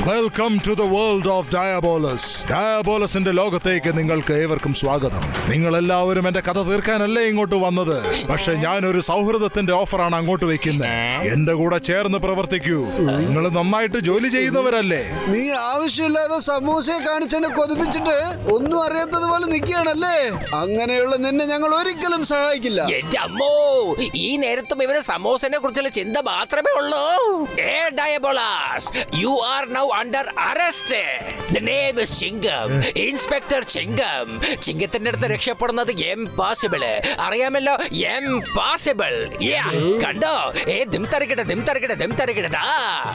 Welcome to the world of Diabolus. ഡയാബോളസിന്റെ ലോകത്തേക്ക് നിങ്ങൾക്ക് ഏവർക്കും സ്വാഗതം. നിങ്ങൾ എല്ലാവരും എന്റെ കഥ തീർക്കാനല്ലേ ഇങ്ങോട്ട് വന്നത്? പക്ഷെ ഞാനൊരു സൗഹൃദത്തിന്റെ ഓഫറാണ് അങ്ങോട്ട് വെക്കുന്നത്. എന്റെ കൂടെ ചേർന്ന് പ്രവർത്തിക്കൂ. നിങ്ങൾ നന്നായിട്ട് ജോലി ചെയ്യുന്നവരല്ലേ? നീ ആവശ്യമില്ലാതെ സമൂസയെ കാണിച്ചെന്നെ കൊതിപ്പിച്ചിട്ട് ഒന്നും അറിയാത്തതുപോലെ നിൽക്കുകയാണല്ലേ? അങ്ങനെയുള്ള നിന്നെ ഞങ്ങൾ ഒരിക്കലും സഹായിക്കില്ല. എന്റെ അമ്മോ, ഈ നേരത്തും ഇവര് സമോസനെ കുറിച്ചുള്ള ചിന്ത മാത്രമേ ഉള്ളൂ. Diabolas, you are now under arrest. The name is Chingam, Inspector Chingam. ചിങ്കത്തിന്റെ അടുത്ത് രക്ഷപ്പെടുന്നത് impossible. അറിയാമല്ലോ, impossible. Yeah, കണ്ടോ? ദിം തരകിട ദാ.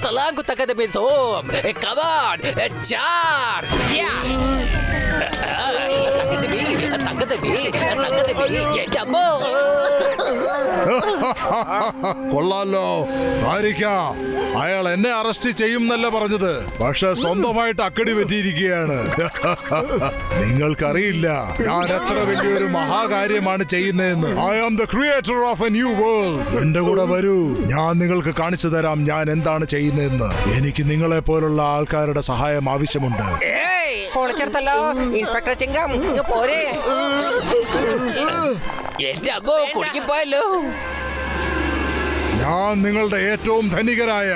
തലാങ്കു തകത ബിതോം. Come on, char. Yeah. തങ്കതബി. എന്റെ അമ്മോ. കൊള്ളാലോ. അയാൾ എന്നെ അറസ്റ്റ് ചെയ്യും എന്നല്ല പറഞ്ഞത്, പക്ഷെ സ്വന്തമായിട്ട് അക്കടി പറ്റിയിരിക്കുകയാണ്. നിങ്ങൾക്കറിയില്ല ഞാൻ എത്ര വലിയൊരു മഹാകാര്യമാണ് ചെയ്യുന്നതെന്ന്. I am the creator of a new world. എന്റെ കൂടെ വരൂ, ഞാൻ നിങ്ങൾക്ക് കാണിച്ചു തരാം ഞാൻ എന്താണ് ചെയ്യുന്നതെന്ന്. എനിക്ക് നിങ്ങളെ പോലുള്ള ആൾക്കാരുടെ സഹായം ആവശ്യമുണ്ട്. പൊളിച്ചെടുത്തല്ലോ ഇൻസ്പെക്ടർ ചിങ്കം, പോരെ. എന്റെ അമ്മോ, കുടുങ്ങിപ്പോയല്ലോ. ഞാൻ നിങ്ങളുടെ ഏറ്റവും ധനികരായ,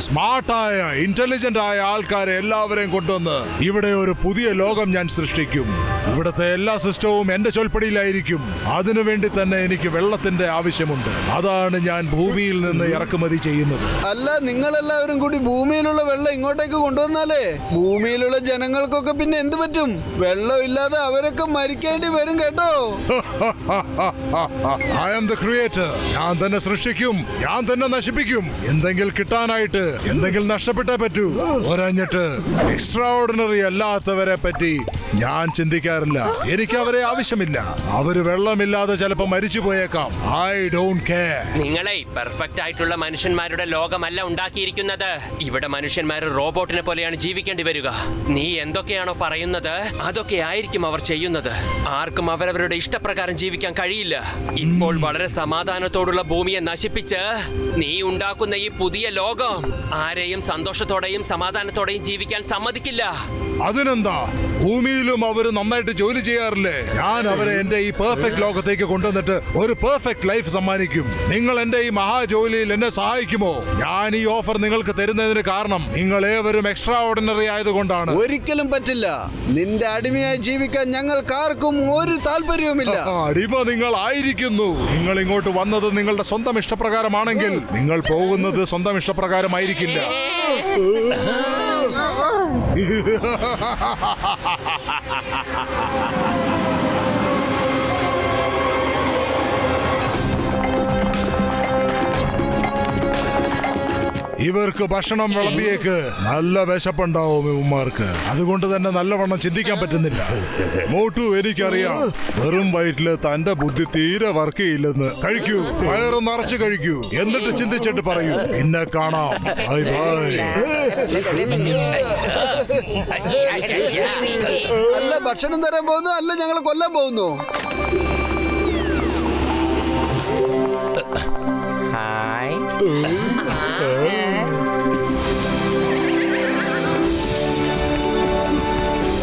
സ്മാർട്ടായ, ഇന്റലിജന്റ് ആയ ആൾക്കാരെ എല്ലാവരെയും കൊണ്ടുവന്ന് ഇവിടെ ഒരു പുതിയ ലോകം ഞാൻ സൃഷ്ടിക്കും. ഇവിടുത്തെ എല്ലാ സിസ്റ്റവും എന്റെ ചൊൽപ്പടിയിലായിരിക്കും. അതിനുവേണ്ടി തന്നെ എനിക്ക് വെള്ളത്തിന്റെ ആവശ്യമുണ്ട്. അതാണ് ഞാൻ ഭൂമിയിൽ നിന്ന് ഇറക്കുമതി ചെയ്യുന്നത്. അല്ല, നിങ്ങളെല്ലാവരും കൂടി ഭൂമിയിലുള്ള വെള്ളം ഇങ്ങോട്ടേക്ക് കൊണ്ടുവന്നാലേ ഭൂമിയിലുള്ള ജനങ്ങൾക്കൊക്കെ പിന്നെ എന്ത് പറ്റും? വെള്ളം ഇല്ലാതെ അവരൊക്കെ മരിക്കേണ്ടി വരും കേട്ടോ. I am the creator. ഞാൻ തന്നെ സൃഷ്ടിക്കും, ഞാൻ തന്നെ നശിപ്പിക്കും. എന്തെങ്കിലും കിട്ടാനായിട്ട് എന്തെങ്കിലും നഷ്ടപ്പെട്ടേ പറ്റൂ. ഒരഞ്ഞിട്ട് എക്സ്ട്രാ ഓർഡിനറി അല്ലാത്തവരെ പറ്റി ഞാൻ ചിന്തിക്കാറില്ല. എനിക്ക് അവരെ ആവശ്യമില്ല. അവര് വെള്ളമില്ലാതെ ചിലപ്പോ മരിച്ചു പോയേക്കാം. I don't care. നിങ്ങളെ പെർഫെക്റ്റ് ആയിട്ടുള്ള മനുഷ്യന്മാരുടെ ലോകമല്ല ഉണ്ടാക്കിയിരിക്കുന്നത്. ഇവിടെ മനുഷ്യന്മാർ റോബോട്ടിനെ പോലെയാണ് ജീവിക്കേണ്ടി വരിക. നീ എന്തൊക്കെയാണോ പറയുന്നത് അതൊക്കെ ആയിരിക്കും അവർ ചെയ്യുന്നത്. ആർക്കും അവരവരുടെ ഇഷ്ടപ്രകാരം ജീവിക്കാൻ കഴിയില്ല. ഇപ്പോൾ വളരെ സമാധാനത്തോടുള്ള ഭൂമിയെ നശിപ്പിച്ച് നീ ഉണ്ടാക്കുന്ന ഈ പുതിയ ലോകം ആരെയും സന്തോഷത്തോടെയും സമാധാനത്തോടെയും ജീവിക്കാൻ സമ്മതിക്കില്ല. അതിനെന്താ, ഭൂമിയിലും അവര് നന്നായിട്ട് ജോലി ചെയ്യാറില്ലേ? ഞാൻ അവരെ എന്റെ ഈ പെർഫെക്റ്റ് ലോകത്തേക്ക് കൊണ്ടുവന്നിട്ട് ഒരു പെർഫെക്റ്റ് ലൈഫ് സമ്മാനിക്കും. നിങ്ങൾ എന്റെ ഈ മഹാജോലിയിൽ എന്നെ സഹായിക്കുമോ? ഞാൻ ഈ ഓഫർ നിങ്ങൾക്ക് തരുന്നതിന് കാരണം നിങ്ങൾ ഏവരും എക്സ്ട്രാ ഓർഡിനറി ആയതുകൊണ്ടാണ്. ഒരിക്കലും പറ്റില്ല. നിന്റെ അടിമയായി ജീവിക്കാൻ ഞങ്ങൾക്കാർക്കും ഒരു താല്പര്യവുമില്ല. അടിമ നിങ്ങൾ ആയിരിക്കുന്നു. നിങ്ങൾ ഇങ്ങോട്ട് വന്നത് നിങ്ങളുടെ സ്വന്തം ഇഷ്ടപ്രകാരമാണെങ്കിൽ നിങ്ങൾ പോകുന്നത് സ്വന്തം ഇഷ്ടപ്രകാരമായിരിക്കില്ല. ഇവർക്ക് ഭക്ഷണം വിളമ്പിയേക്ക്. നല്ല വിശപ്പുണ്ടാവും ഇവന്മാർക്ക്. അതുകൊണ്ട് തന്നെ നല്ലവണ്ണം ചിന്തിക്കാൻ പറ്റുന്നില്ല. മോട്ടു, എനിക്കറിയാം വെറും വയറ്റില് തന്റെ ബുദ്ധി തീരെ വർക്ക് ചെയ്യില്ലെന്ന്. കഴിക്കൂ, വയറ് നിറച്ച് കഴിക്കൂ, എന്നിട്ട് ചിന്തിച്ചിട്ട് പറയൂ. പിന്നെ കാണാം. Bye bye. അല്ല, ഭക്ഷണം തരാൻ പോകുന്നു, അല്ല ഞങ്ങൾ കൊല്ലാൻ പോകുന്നു.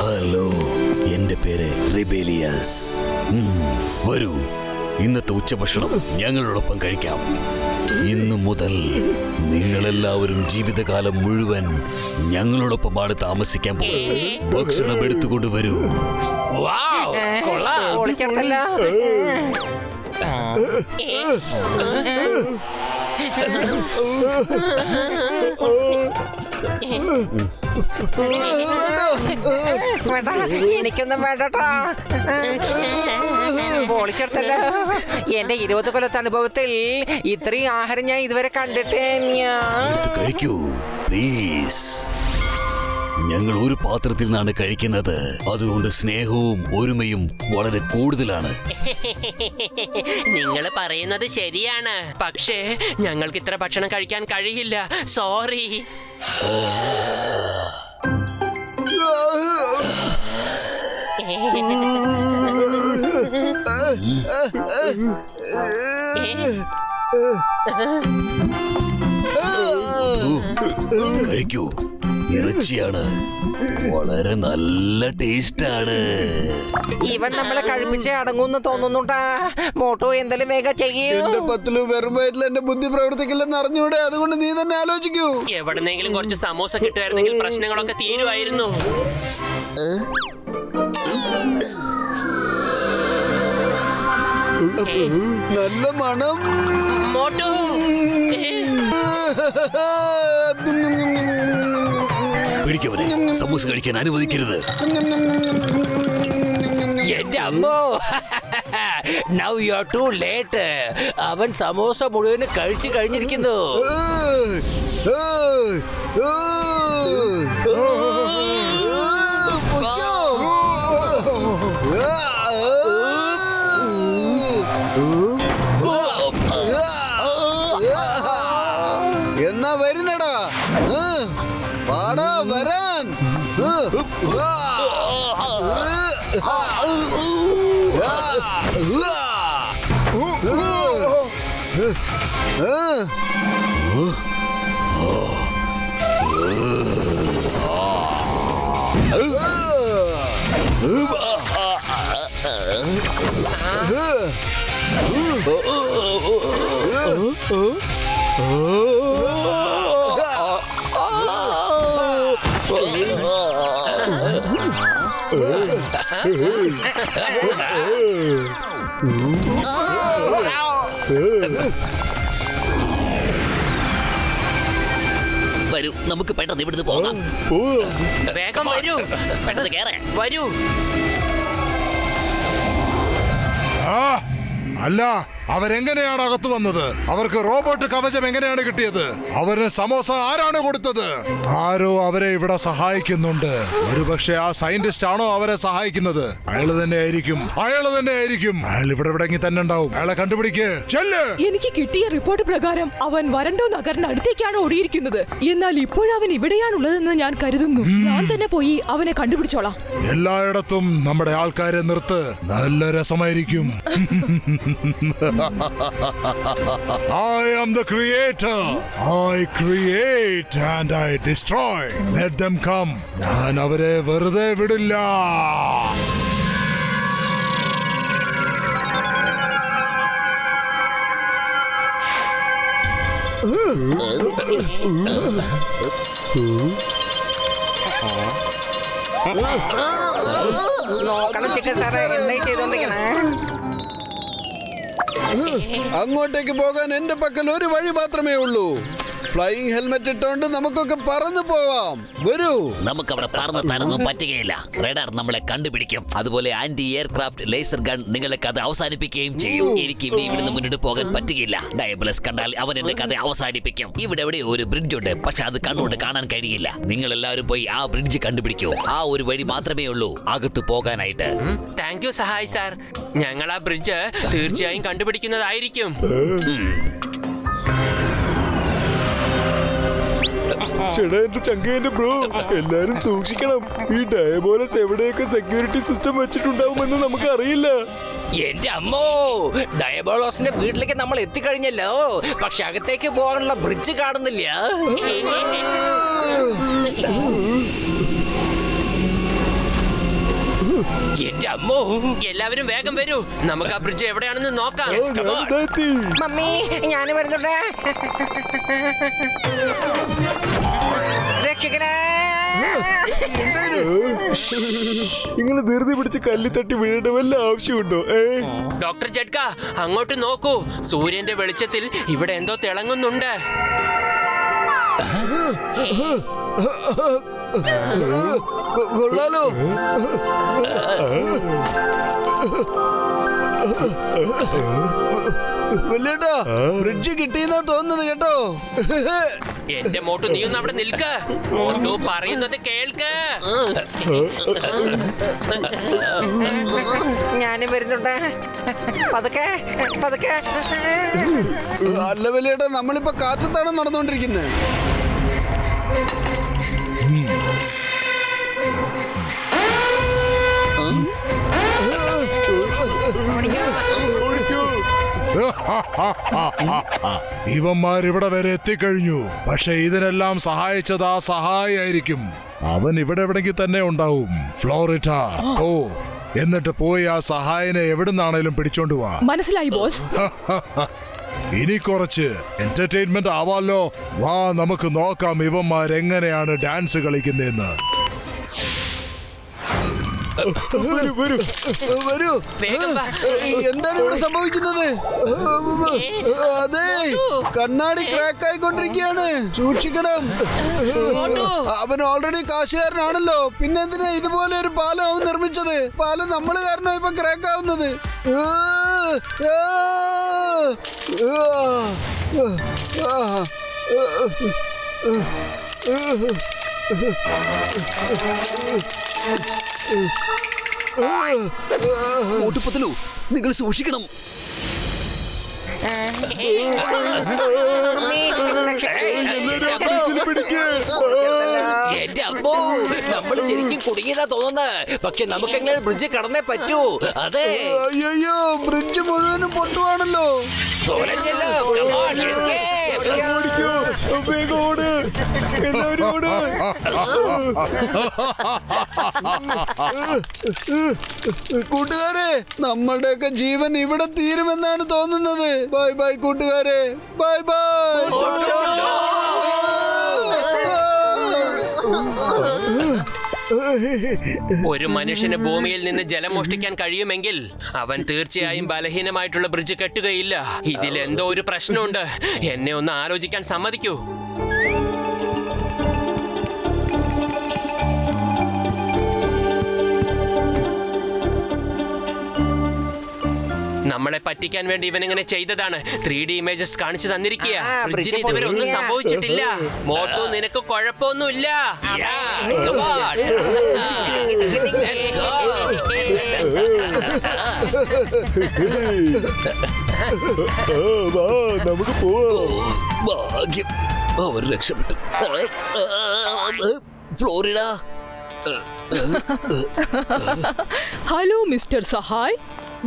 ഹലോ, എന്റെ പേര് റിബേലിയസ്. വരൂ, ഇന്നത്തെ ഉച്ചഭക്ഷണം ഞങ്ങളോടൊപ്പം കഴിക്കാം. ഇന്നു മുതൽ നിങ്ങളെല്ലാവരും ജീവിതകാലം മുഴുവൻ ഞങ്ങളോടൊപ്പമാണ് താമസിക്കാൻ പോകുന്നത്. ഭക്ഷണം എടുത്തുകൊണ്ട് വരൂ. വേണ്ട, എനിക്കൊന്നും വേണ്ടട്ടാ. പൊളിച്ചെടുത്തല്ലോ. എന്റെ 20 കൊല്ലത്തെ അനുഭവത്തിൽ ഇത്രയും ആഹാരം ഞാൻ ഇതുവരെ കണ്ടിട്ടേ. കഴിക്കൂ പ്ലീസ്. ഞങ്ങൾ ഒരു പാത്രത്തിൽ നിന്നാണ് കഴിക്കുന്നത്, അതുകൊണ്ട് സ്നേഹവും ഒരുമയും വളരെ കൂടുതലാണ്. നിങ്ങൾ പറയുന്നത് ശരിയാണ്, പക്ഷേ ഞങ്ങൾക്ക് ഇത്ര ഭക്ഷണം കഴിക്കാൻ കഴിയില്ല. സോറി. കഴിക്കൂ, ഇറച്ചിയാണ്, വളരെ നല്ല ടേസ്റ്റാണ്. ഇവൻ നമ്മളെ കഴിപ്പിച്ചേ അടങ്ങൂന്ന് തോന്നുന്നുണ്ടാ. മോട്ടോ എന്തെങ്കിലും വേഗം ചെയ്യൂ. എന്റെ പത്തില് വെറും വയറ്റിൽ എന്റെ ബുദ്ധി പ്രവർത്തിക്കില്ലെന്ന് അറിഞ്ഞൂടെ, അതുകൊണ്ട് നീ തന്നെ ആലോചിക്കൂ. എവിടെന്നെങ്കിലും കുറച്ച് സമോസ കിട്ടുമായിരുന്നെങ്കിൽ പ്രശ്നങ്ങളൊക്കെ തീരുമായിരുന്നു. നല്ല മണം. മോട്ടു, പിടിക്കവനെ, സമൂസ കഴിക്കാൻ അനുവദിക്കരുത്. എന്റെ അമ്മോ, now you are to late. അവൻ സമോസ മുഴുവൻ കഴിച്ചു കഴിഞ്ഞിരിക്കുന്നു. എന്നാ വരുന്നടാ, പാടാ വരാൻ. വരൂ, നമുക്ക് പെട്ടെന്ന് ഇവിടുന്ന് പോകാം. വേഗം വരൂ, പെട്ടെന്ന് കേറേ. വരൂ. അല്ല, അവരെങ്ങനെയാണ് അകത്ത് വന്നത്? അവർക്ക് റോബോട്ട് കവചം എങ്ങനെയാണ് കിട്ടിയത്? അവര് സമോസ ആരാണ് കൊടുത്തത്? ആരോ അവരെ ഇവിടെ സഹായിക്കുന്നുണ്ട്. ഒരുപക്ഷെ ആ സയന്റിസ്റ്റ് ആണോ അവരെ സഹായിക്കുന്നത്? അയാള് തന്നെ ആയിരിക്കും. അയാൾ ഇവിടെ എവിടെയെങ്കിൽ തന്നെ ഉണ്ടാവും. അയാളെ കണ്ടുപിടിക്ക്. ചെല്ല്. എനിക്ക് കിട്ടിയ റിപ്പോർട്ട് പ്രകാരം അവൻ വരണ്ടോ നഗറിനടുത്തേക്കാണ് ഓടിയിരിക്കുന്നത്. എന്നാൽ ഇപ്പോഴവൻ ഇവിടെയാണുള്ളതെന്ന് ഞാൻ കരുതുന്നു. ഞാൻ തന്നെ പോയി അവനെ കണ്ടുപിടിച്ചോളാം. എല്ലായിടത്തും നമ്മുടെ ആൾക്കാരെ നിർത്ത്. നല്ല രസമായിരിക്കും. I am the creator. I create and I destroy. Let them come. ഞാൻ അവരെ വെറുതെ വിടില്ല. നോക്കണം ചിക്കൻ സാറേ, എന്തായി ചെയ്തോണ്ടിരിക്കണേ? അങ്ങോട്ടേക്ക് പോകാൻ എന്റെ പക്കൽ ഒരു വഴി മാത്രമേ ഉള്ളൂ. ഫ്ലൈയിങ് ഹെൽമെറ്റ് ഇട്ടോണ്ട് നമുക്കൊക്കെ പറന്നു പോവാം. വരൂ. നമുക്ക് അവിടെ പറന്നെത്താനൊന്നും പറ്റുകയില്ല. റഡാർ നമ്മളെ കണ്ടുപിടിക്കും. അതുപോലെ ആന്റി എയർക്രാഫ്റ്റ് ലേസർ ഗൺ നിങ്ങളെ കഥ അവസാനിപ്പിക്കുകയും ചെയ്യും. എനിക്ക് ഇവിടുന്ന് മുന്നോട്ട് പോകാൻ പറ്റുകയില്ല. ഡയബലസ് കണ്ടാൽ അവൻ എന്റെ കഥ അവസാനിപ്പിക്കും. ഇവിടെ എവിടെ ഒരു ബ്രിഡ്ജ് ഉണ്ട്, പക്ഷെ അത് കണ്ണുകൊണ്ട് കാണാൻ കഴിയില്ല. നിങ്ങൾ എല്ലാവരും പോയി ആ ബ്രിഡ്ജ് കണ്ടുപിടിക്കൂ. ആ ഒരു വഴി മാത്രമേ ഉള്ളൂ അകത്ത് പോകാനായിട്ട്. Thank you Sahay sir. ഞങ്ങൾ ആ ബ്രിഡ്ജ് തീർച്ചയായും കണ്ടുപിടിക്കുന്നതായിരിക്കും. ചേട്ടാ, എന്റെ ചങ്കേന്റെ ബ്രോ, എല്ലാരും സൂക്ഷിക്കണം. ഈ ഡയബോലസ് എവിടെയൊക്കെ സെക്യൂരിറ്റി സിസ്റ്റം വെച്ചിട്ടുണ്ടാവുമെന്ന് നമുക്ക് അറിയില്ല. എന്റെ അമ്മോ, ഡയബോളോസിന്റെ വീട്ടിലേക്ക് നമ്മൾ എത്തിക്കഴിഞ്ഞല്ലോ. പക്ഷെ അകത്തേക്ക് പോകാനുള്ള ബ്രിഡ്ജ് കാണുന്നില്ല. എന്റെ അമ്മോ, എല്ലാവരും വേഗം വരൂ, നമുക്ക് ആ ബ്രിഡ്ജ് എവിടെയാണെന്ന് നോക്കാം. മമ്മി, ഞാൻ വരുന്നുണ്ടേ. രക്ഷിക്കണേ. ഇങ്ങനെ ധൃതി പിടിച്ച് കല്ലി തട്ടി വീഴേണ്ട വല്ല ആവശ്യമുണ്ടോ? ഡോക്ടർ ജഡ്ക, അങ്ങോട്ട് നോക്കൂ. സൂര്യന്റെ വെളിച്ചത്തിൽ ഇവിടെ എന്തോ തിളങ്ങുന്നുണ്ട്. കൊള്ളാലോ. വലിയേട്ടാ, ബ്രിഡ്ജ് കിട്ടിയെന്നാ തോന്നുന്നത് കേട്ടോ. എന്റെ മോട്ടു, നീ ഒന്ന് അവിടെ നിൽക്ക. മോട്ടു പറയുന്നത് കേൾക്ക്. ഞാനും വരുന്നുണ്ട്. പതുക്കെ പതുക്കെ. അല്ല വലിയേട്ടാ, നമ്മളിപ്പോ കാറ്റത്താണ് നടന്നുകൊണ്ടിരിക്കുന്നത്. ഇവന്മാരിവിടെ വരെ എത്തിക്കഴിഞ്ഞു. പക്ഷെ ഇതിനെല്ലാം സഹായിച്ചത് ആ സഹായിയായിരിക്കും. അവൻ ഇവിടെ എവിടെങ്കിൽ തന്നെ ഉണ്ടാവും. ഫ്ലോറിറ്റ, ഓ, എന്നിട്ട് പോയി ആ സഹായനെ എവിടുന്നാണേലും പിടിച്ചോണ്ട് വാ. മനസ്സിലായി ബോസ്. ഇനി കുറച്ച് എന്റർടൈൻമെന്റ് ആവാലോ. വാ, നമുക്ക് നോക്കാം ഇവന്മാരെങ്ങനെയാണ് ഡാൻസ് കളിക്കുന്നതെന്ന്. വരൂ. എന്താണ് ഇവിടെ സംഭവിക്കുന്നത്? അതെ, കണ്ണാടി ക്രാക്ക് ആയിക്കൊണ്ടിരിക്കുകയാണ്. സൂക്ഷിക്കണം. അവൻ ഓൾറെഡി കാശുകാരനാണല്ലോ. പിന്നെന്തിനാ ഇതുപോലെ ഒരു പാലം അവൻ നിർമ്മിച്ചത്? പാലം നമ്മൾ കാരണം ഇപ്പൊ ക്രാക്ക് ആവുന്നത്. ഓട്ടുപത്തലു, നിങ്ങൾ സൂക്ഷിക്കണം. എന്റെ അമ്മോ, നമ്മൾ ശരിക്കും കുടുങ്ങിയതാ തോന്നുന്നത്. പക്ഷെ നമുക്ക് എങ്ങനെ ബ്രിഡ്ജ് കടന്നേ പറ്റൂ. അതെ, അയ്യോ, ബ്രിഡ്ജ് മുഴുവനും പൊട്ടുവാണല്ലോ. കൂട്ടുകാരെ, നമ്മളുടെയൊക്കെ ജീവൻ ഇവിടെ തീരുമെന്നാണ് തോന്നുന്നത്. ബൈ ബൈ കൂട്ടുകാരെ, ബൈ ബൈ. ഒരു മനുഷ്യന് ഭൂമിയിൽ നിന്ന് ജലം മോഷ്ടിക്കാൻ കഴിയുമെങ്കിൽ അവൻ തീർച്ചയായും ബലഹീനമായിട്ടുള്ള ബ്രിഡ്ജ് കെട്ടുകയില്ല. ഇതിൽ എന്തോ ഒരു പ്രശ്നമുണ്ട്. എന്നെ ഒന്ന് ആലോചിക്കാൻ സമ്മതിക്കൂ. നമ്മളെ പറ്റിക്കാൻ വേണ്ടി ഇവൻ ഇങ്ങനെ ചെയ്തതാണ്. 3D ഇമേജസ് കാണിച്ചു തന്നിരിക്കുക. ബ്രിഡ്ജിന് ഇതുവരെ ഒന്നും സംഭവിച്ചിട്ടില്ല. മോട്ടു, നിനക്ക് കുഴപ്പമൊന്നുമില്ല. നമുക്ക് പോവാം. ഭാഗ്യം, അവർ രക്ഷപ്പെട്ടു. ഫ്ലോറിഡ. ഹലോ മിസ്റ്റർ സഹായ്,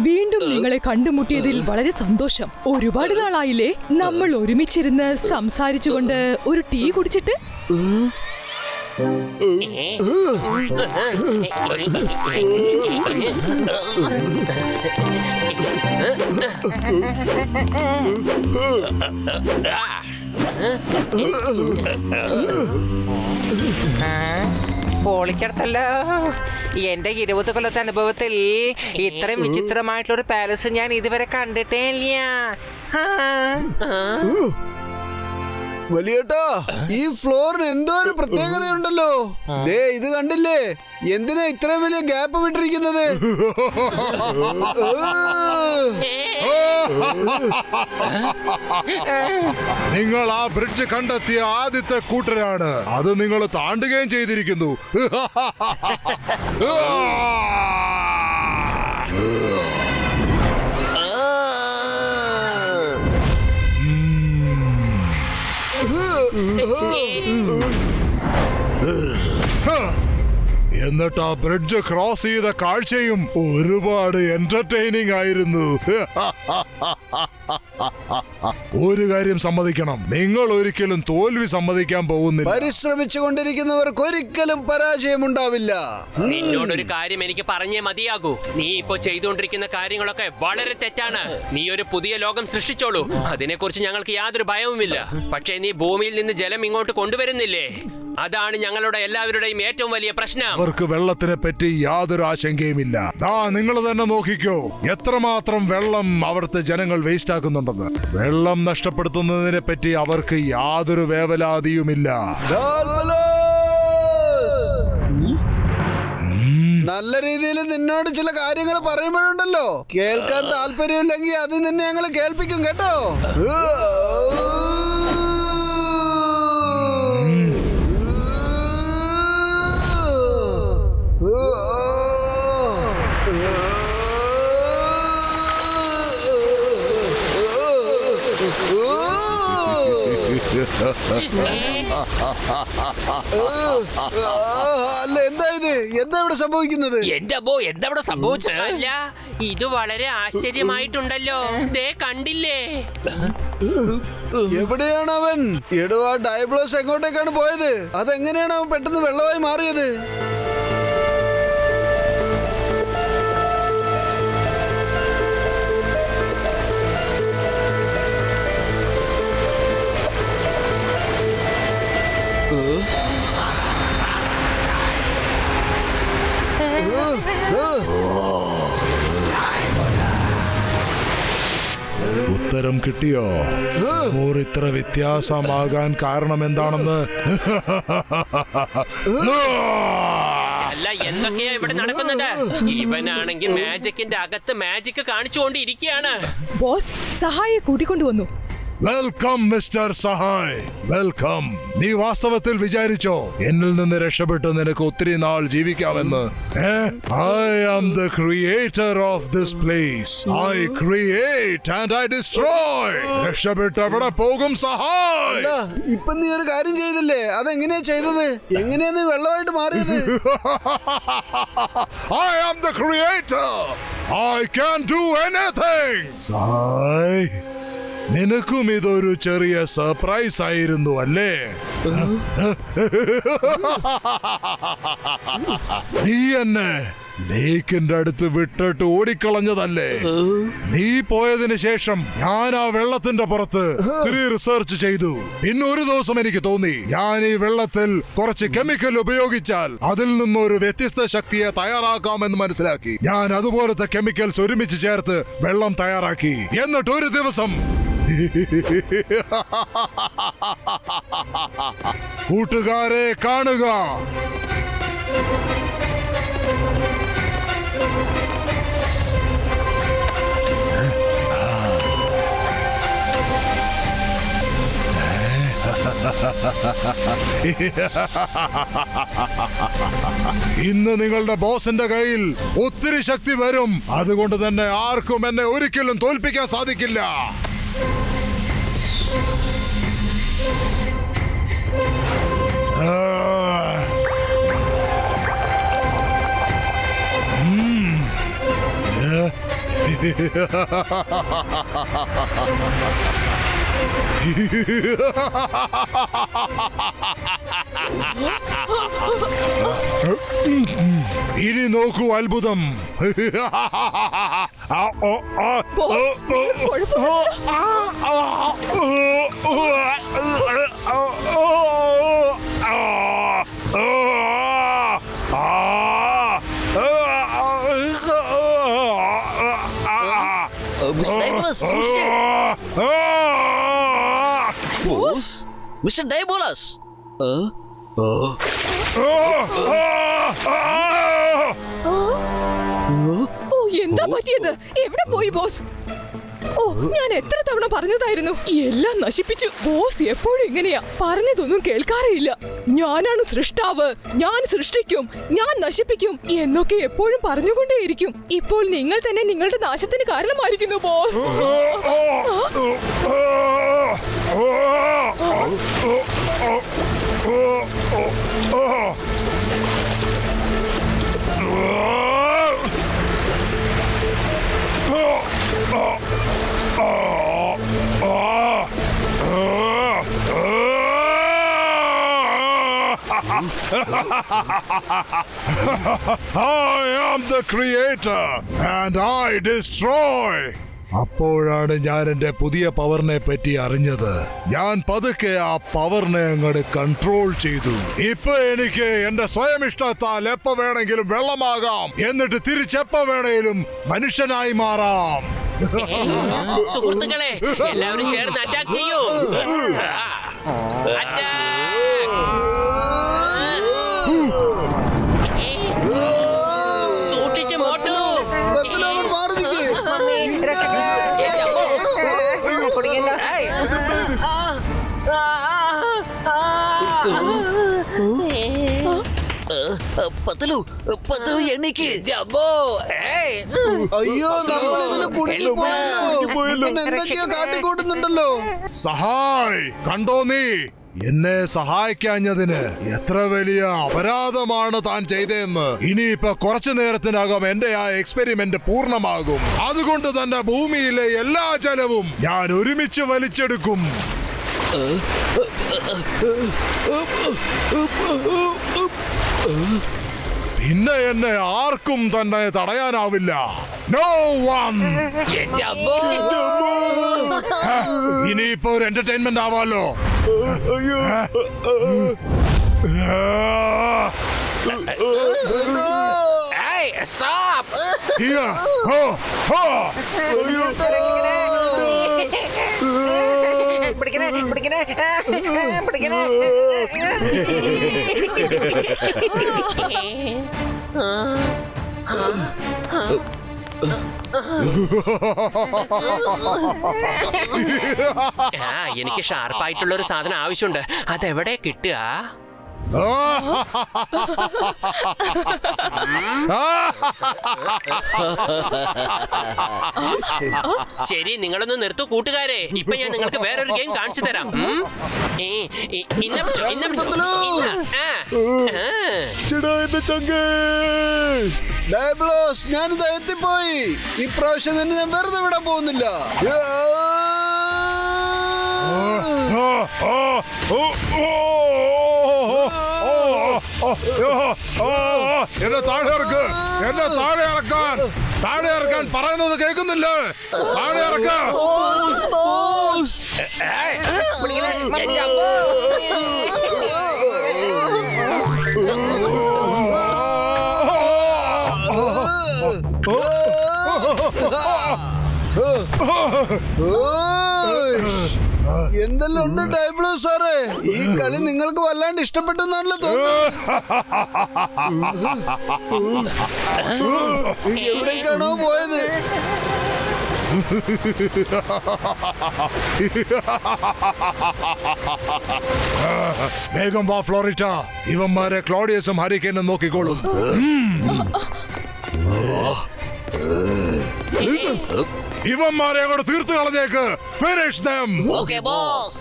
വീണ്ടും നിങ്ങളെ കണ്ടുമുട്ടിയതിൽ വളരെ സന്തോഷം. ഒരുപാട് നാളായില്ലേ നമ്മൾ ഒരുമിച്ചിരുന്ന് സംസാരിച്ചുകൊണ്ട് ഒരു ടീ കുടിച്ചിട്ട്? പൊളിച്ചെടുത്തല്ലോ. എന്റെ 20 കൊല്ലത്തെ അനുഭവത്തിൽ ഇത്രയും വിചിത്രമായിട്ടുള്ളൊരു പാലസ് ഞാൻ ഇതുവരെ കണ്ടിട്ടേ ഇല്ല. വലിയേട്ടാ, ഈ ഫ്ലോറിന് എന്തോ ഒരു പ്രത്യേകതയുണ്ടല്ലോ. ദേ, ഇത് കണ്ടില്ലേ? എന്തിനാ ഇത്രയും വലിയ ഗ്യാപ്പ് വിട്ടിരിക്കുന്നത്? നിങ്ങൾ ആ ബ്രിഡ്ജ് കണ്ടെത്തിയ ആദ്യത്തെ കൂട്ടരാണ്. അത് നിങ്ങൾ താണ്ടുകയും ചെയ്തിരിക്കുന്നു. എന്നിട്ട് ആ ബ്രിഡ്ജ് ക്രോസ് ചെയ്ത കാഴ്ചയും ഒരുപാട് എന്റർടൈനിങ് ആയിരുന്നു. ഒരു കാര്യം സമ്മതിക്കണം, നിങ്ങൾ ഒരിക്കലും തോൽവി സമ്മതിക്കാൻ പോകുന്നില്ല. പരിശ്രമിച്ചുകൊണ്ടിരിക്കുന്നവർക്ക് ഒരിക്കലും പരാജയമുണ്ടാവില്ല. നിന്നോടൊരു കാര്യം എനിക്ക് പറഞ്ഞേ മതിയാകൂ. നീ ഇപ്പോ ചെയ്തുകൊണ്ടിരിക്കുന്ന കാര്യങ്ങളൊക്കെ വളരെ തെറ്റാണ്. നീ ഒരു പുതിയ ലോകം സൃഷ്ടിച്ചോളൂ, അതിനെക്കുറിച്ച് ഞങ്ങൾക്ക് യാതൊരു ഭയവുമില്ല. പക്ഷേ നീ ഭൂമിയിൽ നിന്ന് ജലം ഇങ്ങോട്ട് കൊണ്ടുവരുന്നില്ലേ? അതാണ് ഞങ്ങളുടെ എല്ലാവരുടെയും ഏറ്റവും വലിയ പ്രശ്നം. അവർക്ക് വെള്ളത്തിനെ പറ്റി യാതൊരു ആശങ്കയുമില്ല. നിങ്ങൾ തന്നെ നോക്കിക്കോ എത്രമാത്രം വെള്ളം അവിടുത്തെ ജനങ്ങൾ വേസ്റ്റ് ആക്കുന്നുണ്ടെന്ന്. വെള്ളം നഷ്ടപ്പെടുത്തുന്നതിനെ പറ്റി അവർക്ക് യാതൊരു വേവലാതിയുമില്ല. നല്ല രീതിയിൽ നിന്നോട് ചില കാര്യങ്ങൾ പറയുമ്പോഴുണ്ടല്ലോ, കേൾക്കാൻ താല്പര്യമില്ലെങ്കിൽ അത് നിന്നെ ഞങ്ങൾ കേൾപ്പിക്കും കേട്ടോ. അല്ല, എന്താ ഇത്? എന്താ ഇവിടെ സംഭവിക്കുന്നത്? എന്റെ അമ്മോ, എന്താ ഇവിടെ സംഭവിച്ചത്? അല്ല, ഇത് വളരെ ആശ്ചര്യമായിട്ടുണ്ടല്ലോ. ദേ കണ്ടില്ലേ? എവിടെയാണ് അവൻ? എടോ, ആ ഡയബ്ലോസ് എങ്ങോട്ടേക്കാണ് പോയത്? അതെങ്ങനെയാണ് അവൻ പെട്ടെന്ന് വെള്ളമായി മാറിയത്? ഉത്തരം കിട്ടിയോ? ഇത്ര വ്യത്യാസമാകാൻ കാരണം എന്താണെന്ന്? അല്ല, എന്തൊക്കെയാ ഇവിടെ നടക്കുന്നത്? ഇവനാണെങ്കിൽ മാജിക്കിന്റെ അകത്ത് മാജിക് കാണിച്ചുകൊണ്ടിരിക്കുകയാണ്. ബോസ് സഹായിയെ കൂട്ടിക്കൊണ്ടുവന്നു. Welcome mister Sahay, welcome. നീ വാസ്തവത്തിൽ വിചാരിച്ചോ എന്നിൽ നിന്ന് രക്ഷപ്പെട്ട് നിനക്ക് ഒത്തിരി നാൾ ജീവിക്കാമെന്ന്? I am the creator of this place. I create and I destroy. രക്ഷപ്പെട്ട് എവിടെ പോകും സഹായ്? ഇപ്പൊ നീ ഒരു കാര്യം ചെയ്തില്ലേ? അതെങ്ങനെയാ ചെയ്തത്? എങ്ങനെയാ നീ വെള്ളമായിട്ട് മാറിയത്? I am the creator. I can do anything. സഹായ്, നിനക്കും ഇതൊരു ചെറിയ സർപ്രൈസ് ആയിരുന്നു അല്ലേ? നീ എന്നെ ലേക്കിന്റെ അടുത്ത് വിട്ടിട്ട് ഓടിക്കളഞ്ഞതല്ലേ? നീ പോയതിന് ശേഷം ഞാൻ ആ വെള്ളത്തിന്റെ പുറത്ത് റിസർച്ച് ചെയ്തു. പിന്നെ ഒരു ദിവസം എനിക്ക് തോന്നി ഞാൻ ഈ വെള്ളത്തിൽ കുറച്ച് കെമിക്കൽ ഉപയോഗിച്ചാൽ അതിൽ നിന്നൊരു വ്യത്യസ്ത ശക്തിയെ തയ്യാറാക്കാമെന്ന് മനസ്സിലാക്കി. ഞാൻ അതുപോലത്തെ കെമിക്കൽസ് ഒരുമിച്ച് ചേർത്ത് വെള്ളം തയ്യാറാക്കി. എന്നിട്ട് ഒരു ദിവസം കൂട്ടുകാരെ കാണുക. ഇന്ന് നിങ്ങളുടെ ബോസിന്റെ കയ്യിൽ ഒത്തിരി ശക്തി വരും. അതുകൊണ്ട് തന്നെ ആർക്കും എന്നെ ഒരിക്കലും തോൽപ്പിക്കാൻ സാധിക്കില്ല. ഇനി നോക്കൂ അത്ഭുതം. മിസ്റ്റർ ഡയബോളസ്, എന്താ പറ്റിയത്? എവിടെ പോയി ബോസ്? ഞാൻ എത്ര തവണ പറഞ്ഞതായിരുന്നു, എല്ലാം നശിപ്പിച്ചു. ബോസ് എപ്പോഴും ഇങ്ങനെയാ, പറഞ്ഞതൊന്നും കേൾക്കാറില്ല. ഞാനാണ് സൃഷ്ടാവ്, ഞാൻ സൃഷ്ടിക്കും, ഞാൻ നശിപ്പിക്കും എന്നൊക്കെ എപ്പോഴും പറഞ്ഞുകൊണ്ടേയിരിക്കും. ഇപ്പോൾ നിങ്ങൾ തന്നെ നിങ്ങളുടെ നാശത്തിന് കാരണമായിരിക്കുന്നു boss. I am the creator and I destroy. അപ്പോഴാണ് ഞാൻ എന്റെ പുതിയ പവറിനെ പറ്റി അറിഞ്ഞത്. ഞാൻ പതുക്കെ ആ പവറിനെ അങ്ങോട്ട് കൺട്രോൾ ചെയ്തു. ഇപ്പൊ എനിക്ക് എന്റെ സ്വയം ഇഷ്ടത്താൽ എപ്പോ വേണമെങ്കിലും വെള്ളമാകാം, എന്നിട്ട് തിരിച്ചെപ്പോ വേണമെങ്കിലും മനുഷ്യനായി മാറാം. സുഹൃത്തുക്കളെ, എല്ലാവരും ചേർന്ന് അറ്റാക്ക് ചെയ്യൂ. സൂക്ഷിച്ച് മോട്ടു. പത്തലു എണ്ണീക്ക്. അയ്യോ, നമ്മളിതിന് കുടുങ്ങി പോയല്ലോ. എന്തൊക്കെയോ കാട്ടിക്കൂട്ടുന്നുണ്ടല്ലോ. സഹായ്, കണ്ടോ നീ? എന്നെ സഹായിക്കാഞ്ഞതിന് എത്ര വലിയ അപരാധമാണ് താൻ ചെയ്തതെന്ന്. ഇനിയിപ്പൊ കുറച്ചു നേരത്തിനകം എന്റെ ആ എക്സ്പെരിമെന്റ് പൂർണ്ണമാകും. അതുകൊണ്ട് തന്നെ ഭൂമിയിലെ എല്ലാ ജലവും ഞാൻ ഒരുമിച്ച് വലിച്ചെടുക്കും. പിന്നെ എന്നെ ആർക്കും തന്നെ തടയാനാവില്ല. No one. ഇനിയിപ്പോ ഒരു എന്റർടൈൻമെന്റ് ആവാലോ. Stop! Here. എനിക്ക് ഷാർപ്പായിട്ടുള്ള ഒരു സാധനം ആവശ്യമുണ്ട്. അതെവിടെ കിട്ടുക? ശരി, നിങ്ങളൊന്ന് നിർത്തു കൂട്ടുകാരെ. ഇപ്പൊ ഞാൻ നിങ്ങൾക്ക് വേറൊരു ഗെയിം കാണിച്ചു തരാം. ഞാനിത് എത്തിപ്പോയി. ഇപ്രാവശ്യം തന്നെ ഞാൻ വെറുതെ വിടാൻ പോകുന്നില്ല. എന്നെ താഴെ ഇറക്ക്. എന്നെ താഴെ ഇറക്കാൻ പറയുന്നത് കേൾക്കുന്നില്ലേ? താഴെ ഇറക്ക. എന്തെല്ലാം ഉണ്ട് ഡൈബ്ലോ സാറേ? ഈ കളി നിങ്ങൾക്ക് വല്ലാണ്ട് ഇഷ്ടപ്പെട്ടെന്നാണല്ലോ തോന്നുന്നു. എവിടേക്കാണോ പോയത്? വേഗം വാ ഫ്ലോറിറ്റ. ഇവന്മാരെ ക്ലോഡിയസും ഹരിക്കേനും നോക്കിക്കോളും. ഇവന്മാരെ അങ്ങോട്ട് തീർത്ത് കളഞ്ഞേക്ക്. Finish them. Okay, boss.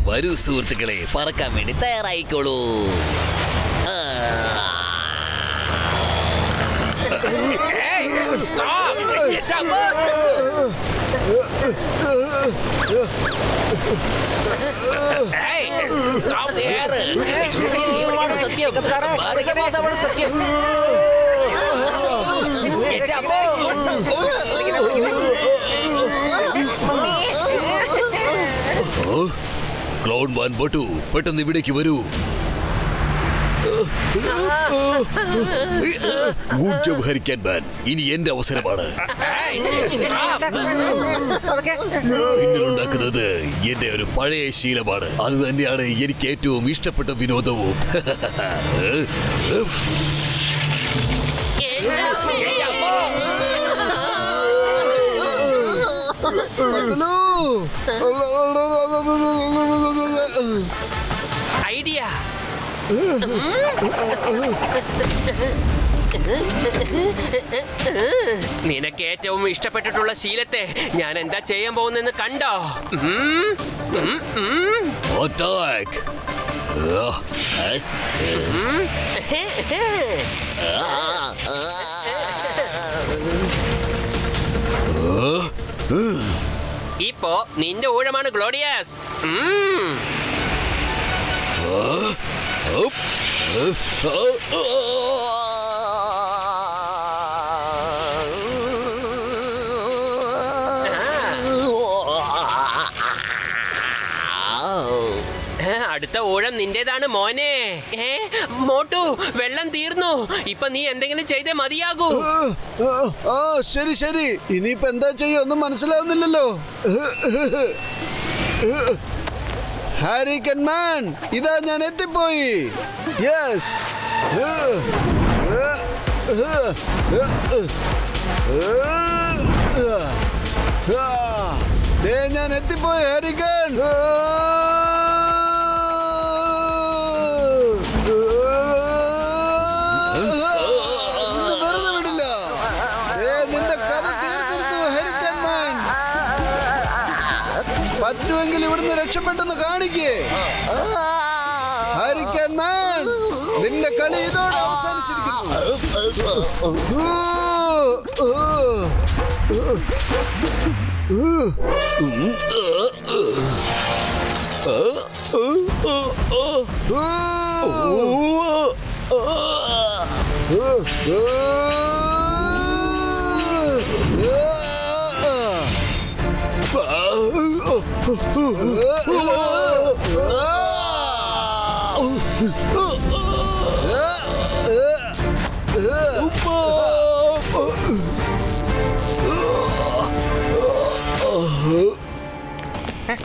വരൂ സുഹൃത്തുക്കളെ, പറക്കാൻ വേണ്ടി തയ്യാറായിക്കോളൂ. ക്ലൗൺ മാൻ ബോട്ടു, പെട്ടെന്ന് ഇവിടേക്ക് വരൂ. ഗുഡ് ജോബ് ഹരിക്കാൻ മാൻ. ഇനി എന്റെ അവസരമാണ്. പിന്നിലുണ്ടാക്കുന്നത് എന്റെ ഒരു പഴയ ശീലമാണ്. അത് തന്നെയാണ് എനിക്ക് ഏറ്റവും ഇഷ്ടപ്പെട്ട വിനോദവും. ഐഡിയ. നിനക്ക് ഏറ്റവും ഇഷ്ടപ്പെട്ടിട്ടുള്ള ശീലത്തെ ഞാൻ എന്താ ചെയ്യാൻ പോകുന്നെന്ന് കണ്ടോ? അറ്റാക്ക്. ഇപ്പോ നിന്റെ ഊഴമാണ് ഗ്ലോഡിയസ്. അടുത്ത ഊഴം നിന്റേതാണ് മോനെ. മോട്ടു, വെള്ളം തീർന്നു. ഇപ്പൊ നീ എന്തെങ്കിലും ചെയ്തേ മതിയാകൂ. ശരി ശരി, ഇനിയിപ്പോ എന്താ ചെയ്യോ ഒന്നും മനസ്സിലാവുന്നില്ലല്ലോ. ഹാരിക്കൻ മാൻ, ഇതാ ഞാൻ എത്തിപ്പോയി. യെസ്, ഞാൻ എത്തിപ്പോയി ഹാരിക്കൻ. വെറുതെ വിടില്ല. നിന്റെ കഥ തീർത്തിരുന്നു ഹാരിക്കൻ മാൻ. പറ്റുമെങ്കിൽ ഇവിടുന്ന് രക്ഷപ്പെട്ടെന്ന് കാണിക്കേ ഹാരിക്കൻ മാൻ. നിന്റെ കളി ഇതോടെ അവസാനിച്ചിരിക്കുന്നു.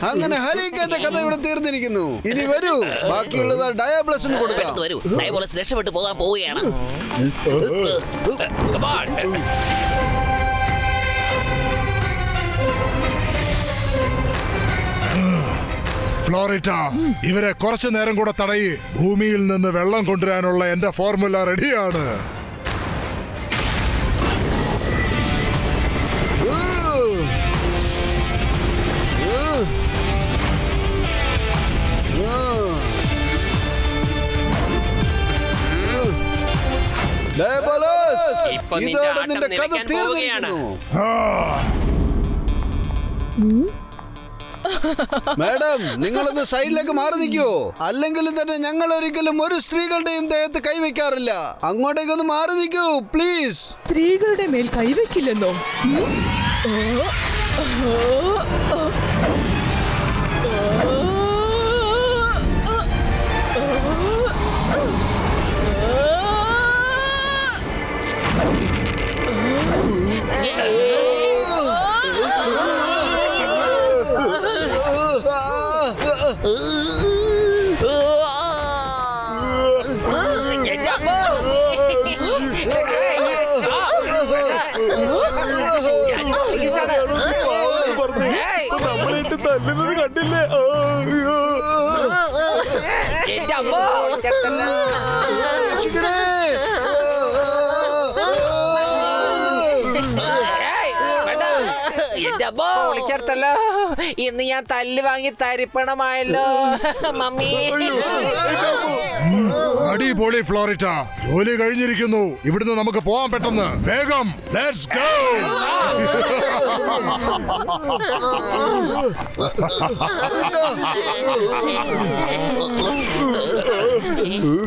അങ്ങനെ ഹരിക്കന്റെ കഥ ഇവിടെ തീർന്നിരിക്കുന്നു. ഇനി വരൂ, ബാക്കിയുള്ളത് ഡയാബ്ലസിന് കൊടുക്കാം. വരൂ, ഡയാബോളസ് രക്ഷപ്പെട്ടു പോകാൻ പോവുകയാണ്. ഫ്ലോറിറ്റ, ഇവരെ കുറച്ചു നേരം കൂടെ തടയി. ഭൂമിയിൽ നിന്ന് വെള്ളം കൊണ്ടുവരാനുള്ള എന്റെ ഫോർമുല റെഡിയാണ്. ഇതോടെ നിന്റെ കഥ തീർന്നിരിക്കുന്നു. മാഡം, നിങ്ങളൊന്ന് സൈഡിലേക്ക് മാറി നിൽക്കുവോ? അല്ലെങ്കിൽ തന്നെ ഞങ്ങൾ ഒരിക്കലും ഒരു സ്ത്രീകളുടെയും ദേഹത്ത് കൈവയ്ക്കാറില്ല. അങ്ങോട്ടേക്കൊന്ന് മാറി നിൽക്കൂ പ്ലീസ്. സ്ത്രീകളുടെ മേൽ കൈവയ്ക്കില്ലെന്നോ? നമ്മളായിട്ട് തല്ലുന്നത് കണ്ടില്ലേ? വിളിച്ചെടുത്തല്ലോ. ഇന്ന് ഞാൻ തല്ല് വാങ്ങി തരിപ്പണമായല്ലോ മമ്മി. അടിപൊളി ഫ്ലോറിറ്റ, ജോലി കഴിഞ്ഞിരിക്കുന്നു. ഇവിടുന്ന് നമുക്ക് പോവാൻ പെട്ടെന്ന്. വേഗം, ലെറ്റ്സ് ഗോ.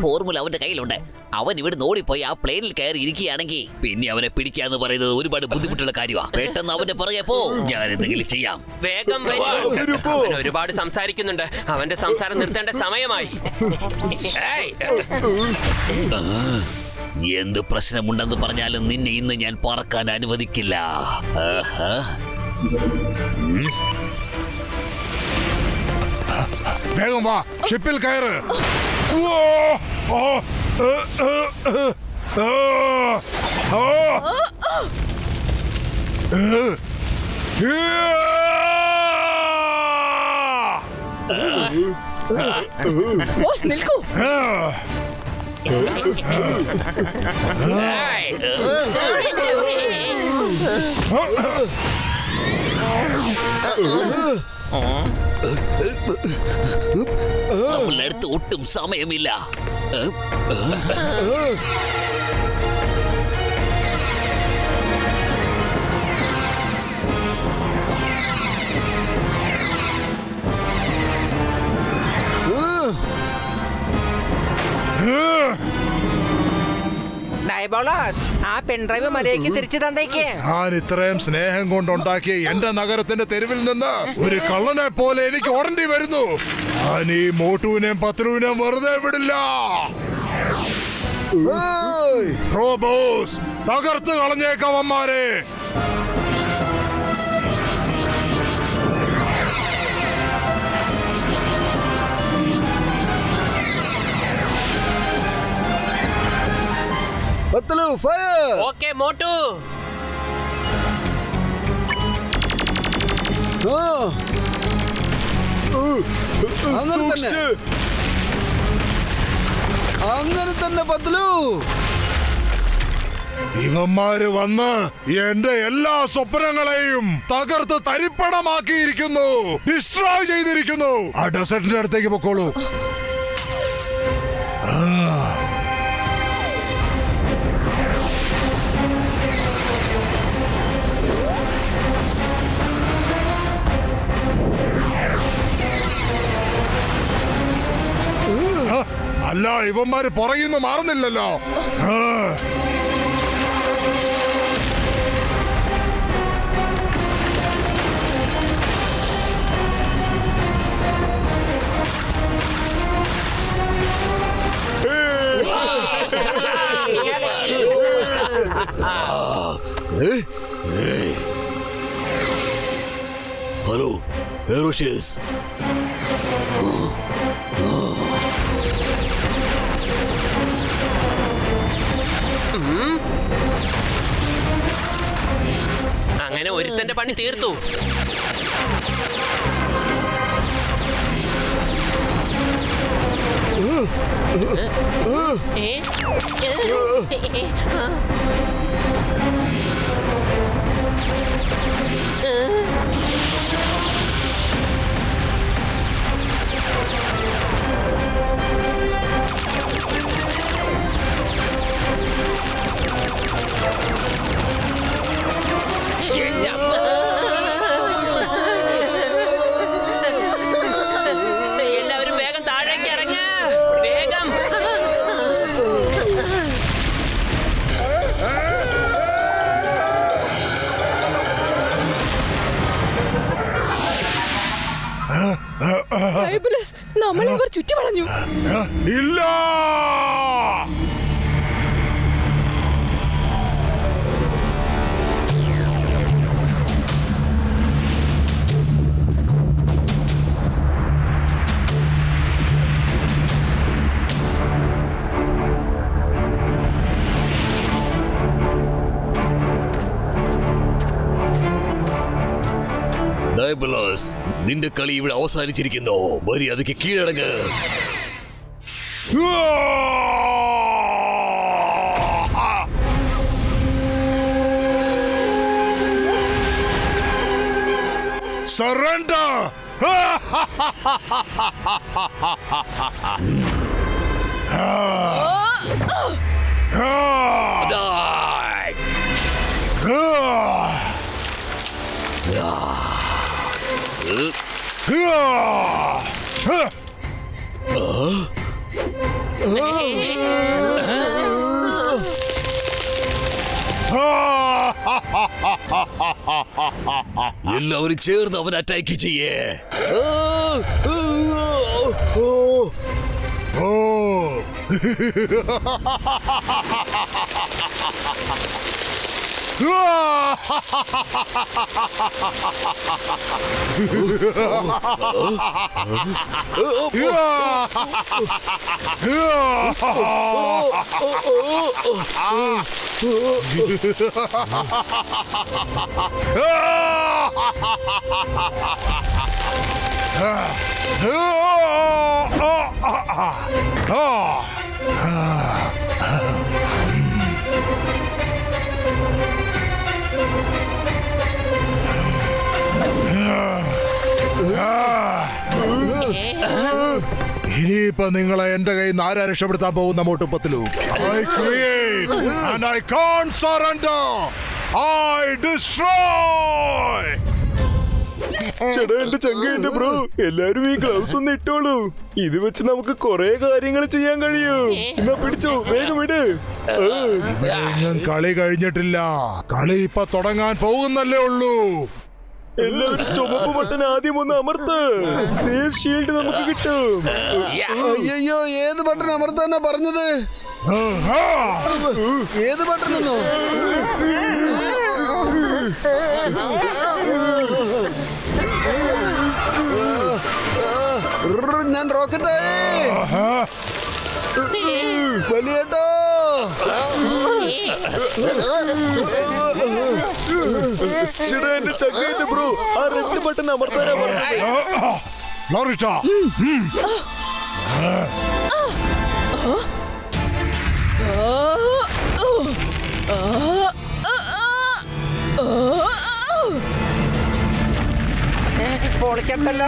ഫോർമുല അവന്റെ കയ്യിലുണ്ട്. അവൻ ഇവിടുന്ന് ഓടിപ്പോയി ആ പ്ലെയിനിൽ കയറി ഇരിക്കുകയാണെങ്കിൽ പിന്നെ അവനെ പിടിക്കാന്ന് പറയുന്നത് ഒരുപാട് ബുദ്ധിമുട്ടുള്ള കാര്യമാണ്. പെട്ടെന്ന് അവന്റെ പുറകെ പോ, ഞാൻ എന്തെങ്കിലും ചെയ്യാം. വേഗം വരൂ. അവൻ ഒരുപാട് സംസാരിക്കുന്നുണ്ട്. അവന്റെ സംസാരം നിർത്തേണ്ട സമയമായി. എന്ത് പ്രശ്നമുണ്ടെന്ന് പറഞ്ഞാലും നിന്നെ ഇന്ന് ഞാൻ പറക്കാൻ അനുവദിക്കില്ല. വേഗം വാ, ഷിപ്പിൽ കയറ്. ബോസ് നിൽക്കൂ. നമ്മളുടെ അടുത്ത് ഒട്ടും സമയമില്ല. ഡയബോളാസ്, ആ പെൺഡ്രൈവ് മര്യാദയ്ക്ക് തിരിച്ചു തന്നേക്ക്. ഞാൻ ഇത്രയും സ്നേഹം കൊണ്ടുണ്ടാക്കിയ എന്റെ നഗരത്തിന്റെ തെരുവിൽ നിന്ന് ഒരു കള്ളനെ പോലെ എനിക്ക് ഓടേണ്ടി വരുന്നു. ഞാൻ ഈ മോട്ടുവിനെയും പത്രുവിനെയും വെറുതെ വിടില്ല. റോബോസ്, തകർത്ത് കളഞ്ഞേക്കവന്മാരെ. പത്തലു ഫയർ. ഓക്കെ മോട്ടു. അങ്ങനെ തന്നെ, അങ്ങനെ തന്നെ പത്തലു. ഇവന്മാര് വന്ന് എന്റെ എല്ലാ സ്വപ്നങ്ങളെയും തകർത്ത് തരിപ്പണമാക്കിയിരിക്കുന്നു, ഡിസ്ട്രോയ് ചെയ്തിരിക്കുന്നു. ആ ഡെസർട്ടിന്റെ അടുത്തേക്ക് പൊക്കോളൂ. അല്ല, ഇവന്മാര് പുറകിന്ന് മാറുന്നില്ലല്ലോ. ഹലോ എറോഷ്യസ്. അങ്ങനെ ഒരുത്തന്റെ പണി തീർത്തു. എല്ലാവരും വേഗം താഴേക്ക് ഇറങ്ങ, വേഗം. നമ്മളെ ഇവർ ചുറ്റി വളഞ്ഞു. ഇല്ല, ഡയബലോസ്, നിന്റെ കളി ഇവിടെ അവസാനിച്ചിരിക്കുന്നു. മര്യാദയ്ക്ക് കീഴടങ്ങ്. Surrender! എല്ലാവരും ചേർന്ന് അവൻ അറ്റാക്ക് ചെയ്യേ. ഇനിയിപ്പോ നിങ്ങളെ എന്റെ കയ്യിൽ നിന്ന് ആരാ രക്ഷപ്പെടുത്താൻ പോകുന്ന മോട്ടുപ്പത്തിലു? I create and I can't surrender. I destroy. ചേട്ടാ എന്റെ ചങ്ക എന്റെ ബ്രോ, എല്ലാരും ഈ ഗ്ലൗസ് ഒന്ന് ഇട്ടോളൂ. ഇത് വെച്ച് നമുക്ക് കൊറേ കാര്യങ്ങൾ ചെയ്യാൻ കഴിയും. എന്നാ പിടിച്ചോ, വേഗം വിട്. ഇവിടെയെങ്ങും കളി കഴിഞ്ഞിട്ടില്ല. കളി ഇപ്പൊ തുടങ്ങാൻ പോകുന്നല്ലേ ഉള്ളൂ. എല്ലാവരും ചുമപ്പ് ബട്ടൺ ആദ്യം ഒന്ന് അമർത്ത്. സേഫ് ഷീൽഡ് നമുക്ക് കിട്ടും. അയ്യോ, ഏത് ബട്ടൺ അമർത്താനാ പറഞ്ഞത്? ഏത് ബട്ടണെന്നോ? ഞാൻ റോക്കറ്റായി. വലിയേട്ടോ, ചേട്ടാ എന്റെ ചങ്ക എന്റെ ബ്രോ, ആ റെഡ് ബട്ടൺ അമർത്താനാ പറഞ്ഞത്. ഫ്ലോറിറ്റ, പൊളിച്ചെടുത്തല്ലോ.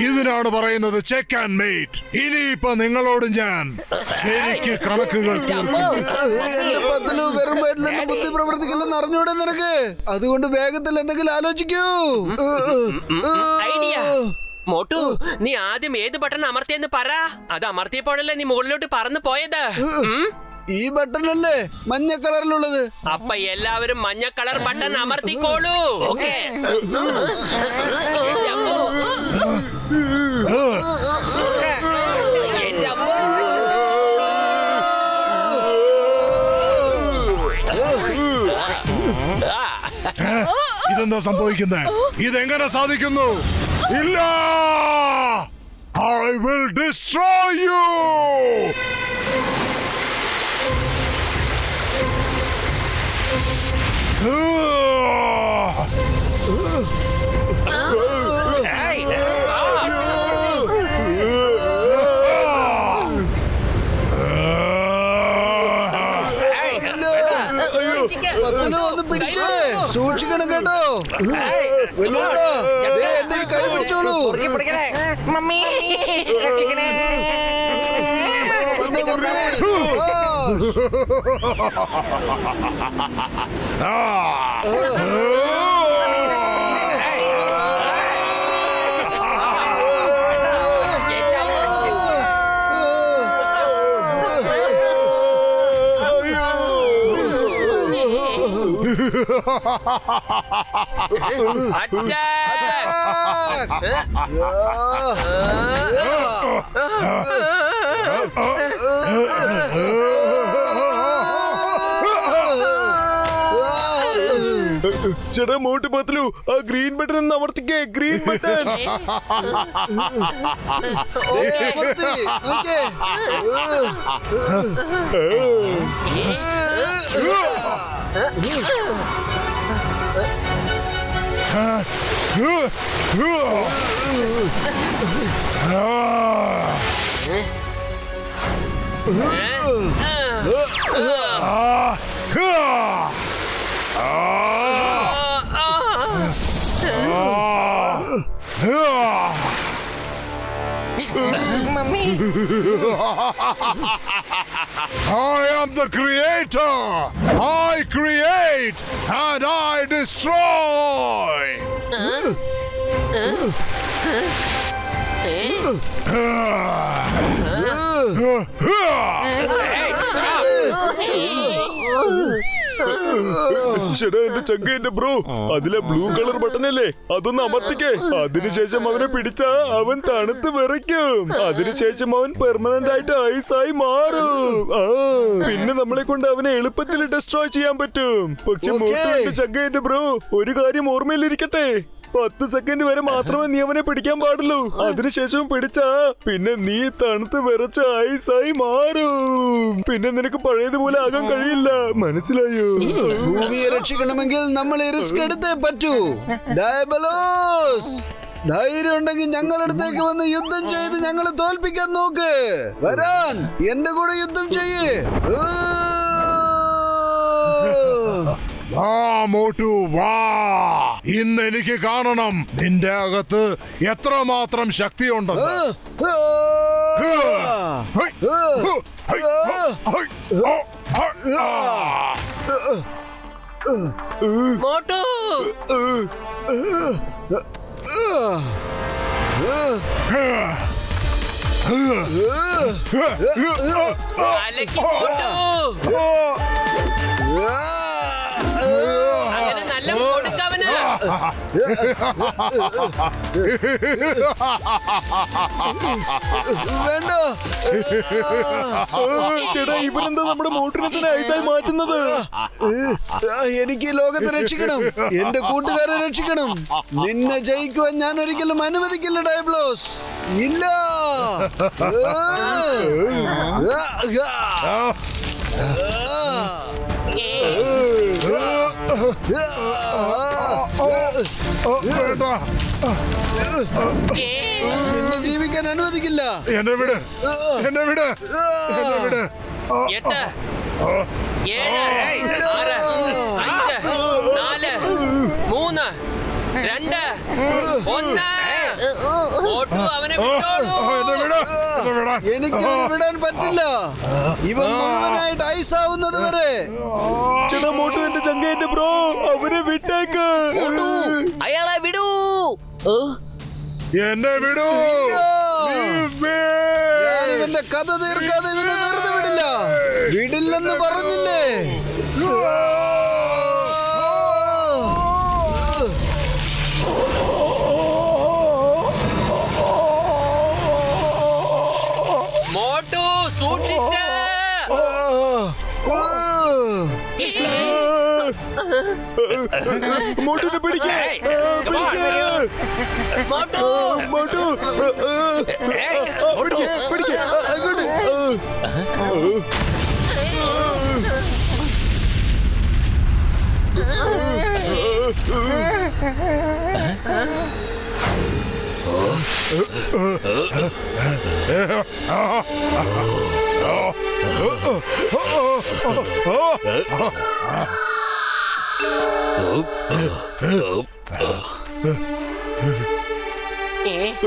ഇതിനാണ് പറയുന്നത് ചെക്ക് ആൻഡ് മേറ്റ്. ഇനിയിപ്പൊ നിങ്ങളോട് ഞാൻ ശരിക്ക് കണക്കുകൾ തീർക്കും. എന്റെ പത്തിലു വെറും വയറ്റിലെന്റെ ബുദ്ധി പ്രവർത്തിക്കില്ലെന്ന് അറിഞ്ഞൂടെ നിനക്ക്? അതുകൊണ്ട് വേഗത്തിൽ എന്തെങ്കിലും ആലോചിക്കൂ. ഐഡിയ. മോട്ടു, നീ ആദ്യം ഏത് ബട്ടൺ അമർത്തിയെന്ന് പറ. അത് അമർത്തിയപ്പോഴല്ലേ നീ മുകളിലോട്ട് പറന്നു പോയത്? ഈ ബട്ടണല്ലേ മഞ്ഞ കളറിലുള്ളത്? അപ്പൊ എല്ലാവരും മഞ്ഞ കളർ ബട്ടൺ അമർത്തിക്കോളൂ. ഓക്കേ. ഇതെന്താ സംഭവിക്കുന്നത്? ഇതെങ്ങനെ സാധിക്കുന്നു? ഇല്ല, I will destroy you. ഒന്ന് പിടിച്ചേ, സൂക്ഷിക്കണം കേട്ടോ. എന്റെ കൈ പിടിച്ചോളൂ. മമ്മി ചേട്ടാ മോട്ട് പത്തലു, ആ ഗ്രീൻ ബട്ടൺ ഒന്ന് അമർത്തിക്കേ. Green button. I am the creator. I create and I destroy. ചേട്ടാ എന്റെ ചങ്ക എന്റെ ബ്രോ, അതിലെ ബ്ലൂ കളർ ബട്ടൺ അല്ലേ, അതൊന്ന് അമർത്തിക്കേ. അതിനുശേഷം അവനെ പിടിച്ചാ അവൻ തണുത്ത് വിറയ്ക്കും. അതിനുശേഷം അവൻ പെർമനന്റ് ആയിട്ട് ഐസായി മാറും. പിന്നെ നമ്മളെ കൊണ്ട് അവനെ എളുപ്പത്തിൽ ഡിസ്ട്രോയ് ചെയ്യാൻ പറ്റും. പക്ഷെ മോട്ടു എന്റെ ചങ്ക എന്റെ ബ്രോ, ഒരു കാര്യം ഓർമ്മയിലിരിക്കട്ടെ. 10 സെക്കൻഡ് വരെ മാത്രമേ നീ അവനെ പിടിക്കാൻ പാടുള്ളൂ. അതിനുശേഷം പിടിച്ചാ പിന്നെ നീ തണുത്ത് വിറച്ച് ഐസായി മാറും. പിന്നെ നിനക്ക് പഴയതുപോലെ ആകാൻ കഴിയില്ല. മനസ്സിലായോ? ഭൂമിയെ രക്ഷിക്കണമെങ്കിൽ നമ്മൾ റിസ്ക് എടുത്തേ പറ്റൂ. ഡയബലോസ്, ധൈര്യം ഉണ്ടെങ്കിൽ ഞങ്ങളടുത്തേക്ക് വന്ന് യുദ്ധം ചെയ്ത് ഞങ്ങളെ തോൽപ്പിക്കാൻ നോക്ക്. വരാൻ എന്റെ കൂടെ യുദ്ധം ചെയ്യേ. വാ മോട്ടു വാ. ഇന്ന് എനിക്ക് കാണണം നിന്റെ അകത്ത് എത്രമാത്രം ശക്തിയുണ്ടെന്ന്. മോട്ടു അലക്കി മോട്ടു അങ്ങനെ നല്ല കൊടുക്കവന്. വേണ്ട. ചേട്ടാ ഇവരെന്താ നമ്മുടെ മോട്ടറിനെ തന്നെ ഐസായി മാറ്റുന്നത്? എനിക്ക് ഈ ലോകത്തെ രക്ഷിക്കണം, എന്റെ കൂട്ടുകാരെ രക്ഷിക്കണം. നിന്നെ ജയിക്കുവാൻ ഞാൻ ഒരിക്കലും അനുവദിക്കില്ല ഡയബ്ലോസ്. ഇല്ല. നിന്നെ ജീവിക്കാൻ അനുവദിക്കില്ല. എന്നെ വിട്, എന്നെ വിട്, എന്നെ വിട്. 8 7 6 5 4 3 2 1 മോട്ടു അവനെ വിട്ടോളൂ. എനിക്ക് വിടാൻ പറ്റില്ല. ഇവൻ മുഴുവനായിട്ട് ഐസാവുന്നത് വരെ. ചേട്ടാ മോട്ടു എന്റെ ചങ്ക എന്റെ ബ്രോ അവരെ വിട്ടേക്ക്. അയാളെ വിടൂ. എന്നെ വിടൂ. ഞാനിവന്റെ കഥ തീർക്കാതെ ഇവനെ വെറുതെ വിടില്ല. വിടില്ലെന്ന് പറഞ്ഞില്ലേ? മോട്ടു സൂക്ഷിച്ച്. മോട്ടുനെ പിടിക്കേ. മോട്ടു മോട്ടു പിടിക്കേ. അങ്ങോട്ട്.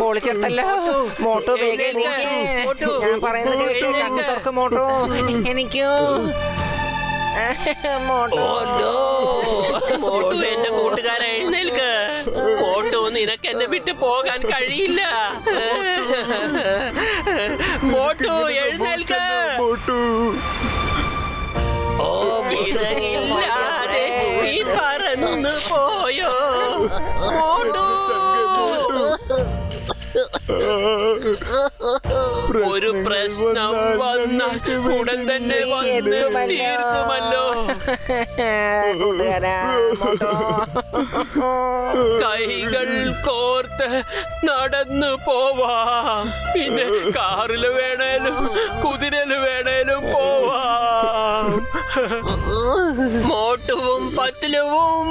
പൊളിച്ചെടുത്തല്ലോ. മോട്ടു വേഗം എണീക്ക്. ഞാൻ പറയുന്നത് കേൾക്ക്. തുറക്ക് മോട്ടു. എനിക്കോ മോട്ടു. മോട്ടു എന്റെ കൂട്ടുകാരെ എഴുന്നേൽക്ക്. മോട്ടു നിനക്ക് എന്നെ വിട്ട് പോകാൻ കഴിയില്ല. മോട്ടു എഴുന്നേൽക്ക്. മോട്ടു ചിറകില്ലാതെ നീ പറന്നു പോയോ മോട്ടു? ഒരു പ്രശ്നം വന്നാൽ ഉടൻ തന്നെ വന്ന് തീർക്കുമല്ലോ. കൈകൾ കോർത്ത് നടന്നു പോവാം. പിന്നെ കാറില് വേണേലും കുതിരല് വേണേലും പോവാം. മോട്ടുവും പത്ലുവും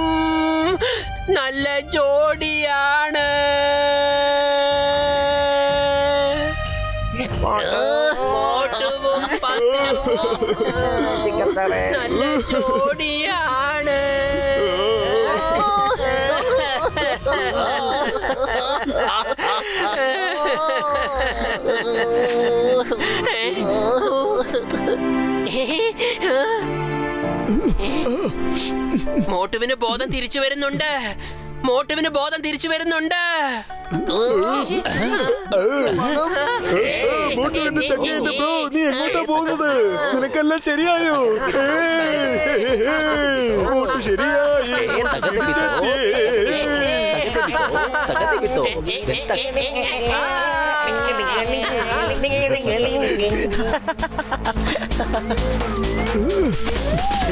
നല്ല ജോഡിയാണ്. മോട്ടുവും പത്ലുവും നല്ല ജോഡിയാണ്. മോട്ടുവിന് ബോധം തിരിച്ചു വരുന്നുണ്ട്. മോട്ടുവിന് ബോധം തിരിച്ചു വരുന്നുണ്ട്. മോട്ടു എന്റെ ചങ്ക എന്റെ ബ്രോ നീ എങ്ങോട്ടാ പോകുന്നത്? നിനക്കെല്ലാം ശരിയായോ? മോട്ടു ശരിയായി.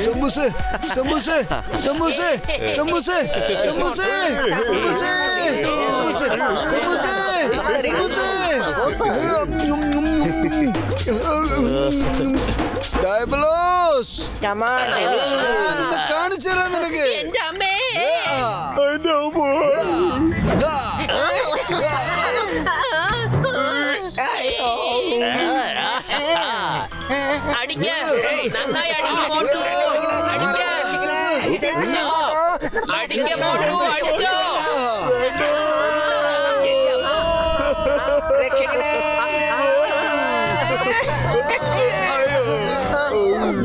സമൂസേ സമൂസേ സമൂസേ സമൂസേ സമൂസേ ഡയബലോസ് കാണിച്ചു തരാം നിനക്ക്. എന്റെ അമ്മേ അടിക്ക. നന്നായി അടിക്ക മോട്ടു. അടിക്ക. അടിക്ക് മോട്ടു, അടിച്ചോ.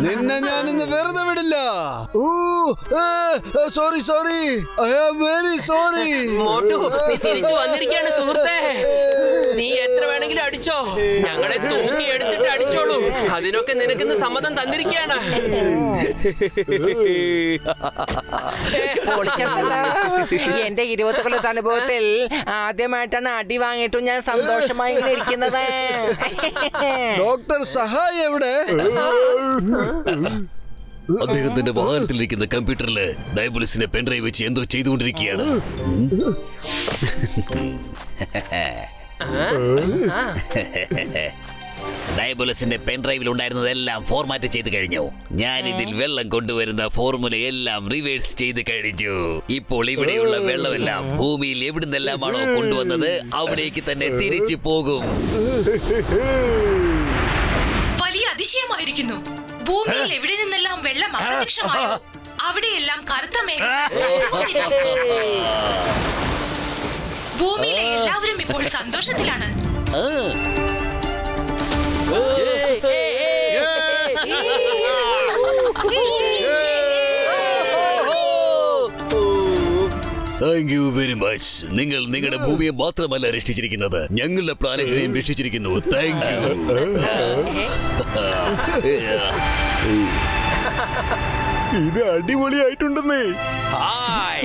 നിന്നെ ഞാൻ ഇന്ന് വെറുതെ വിടില്ല. Sorry sorry, I am very sorry. Motu, നീ തിരിച്ചു വന്നിരിക്കുകയാണ് സുഹൃത്തേ. നീ എത്ര വേണമെങ്കിലും അടിച്ചോ, ഞങ്ങളെ തൂക്കി എടുത്തിട്ട് അടിച്ചോളൂ. അതിനൊക്കെ നിനക്കിന്ന് സമ്മതം തന്നിരിക്കുകയാണ്. എന്റെ 20 കൊല്ലത്തെ അനുഭവത്തിൽ ആദ്യമായിട്ടാണ് അടി വാങ്ങിയിട്ടും ഞാൻ സന്തോഷമായി ഇങ്ങനെ ഇരിക്കുന്നത്. ഡോക്ടർ സഹായ് എവിടെ? അദ്ദേഹത്തിന്റെ വാഹനത്തിലിരിക്കുന്ന കമ്പ്യൂട്ടറില് ഡയബോളിസിന്റെ പെൻഡ്രൈവ് വെച്ച് എന്തോ ചെയ്തുകൊണ്ടിരിക്കുകയാണ്. ഡയബോലസിന്റെ പെൻഡ്രൈവിൽ ഉണ്ടായിരുന്നതെല്ലാം ഫോർമാറ്റ് ചെയ്ത് കഴിഞ്ഞു. ഞാൻ ഇതിൽ വെള്ളം കൊണ്ടുവരുന്ന ഫോർമുല എല്ലാം റിവേഴ്സ് ചെയ്ത് കഴിഞ്ഞു. ഇപ്പോൾ ഇവിടെയുള്ള വെള്ളമെല്ലാം ഭൂമിയിൽ എവിടുന്നെല്ലാമാണോ കൊണ്ടുവന്നത് അവിടേക്ക് തന്നെ തിരിച്ചു പോകും. വലിയ അതിശയമായിരിക്കുന്നു. ഭൂമിയിൽ എവിടെ നിന്നെല്ലാം വെള്ളം അപ്രത്യക്ഷമായോ അവിടെയെല്ലാം കറുത്ത മേഘം. ഭൂമിയിലെ എല്ലാവരും ഇപ്പോൾ സന്തോഷത്തിലാണ്. Thank you very much. നിങ്ങൾ നിങ്ങളുടെ ഭൂമിയെ മാത്രമല്ല രക്ഷിച്ചിരിക്കുന്നത്, ഞങ്ങളുടെ പ്ലാനറ്റിനെയും രക്ഷിച്ചിരിക്കുന്നു. Thank you. ഇത് അടിപൊളിയായിട്ടുണ്ടെന്നേ. Hi.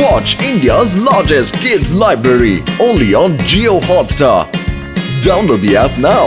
Watch India's largest kids library only on Jio Hotstar. Download the app now.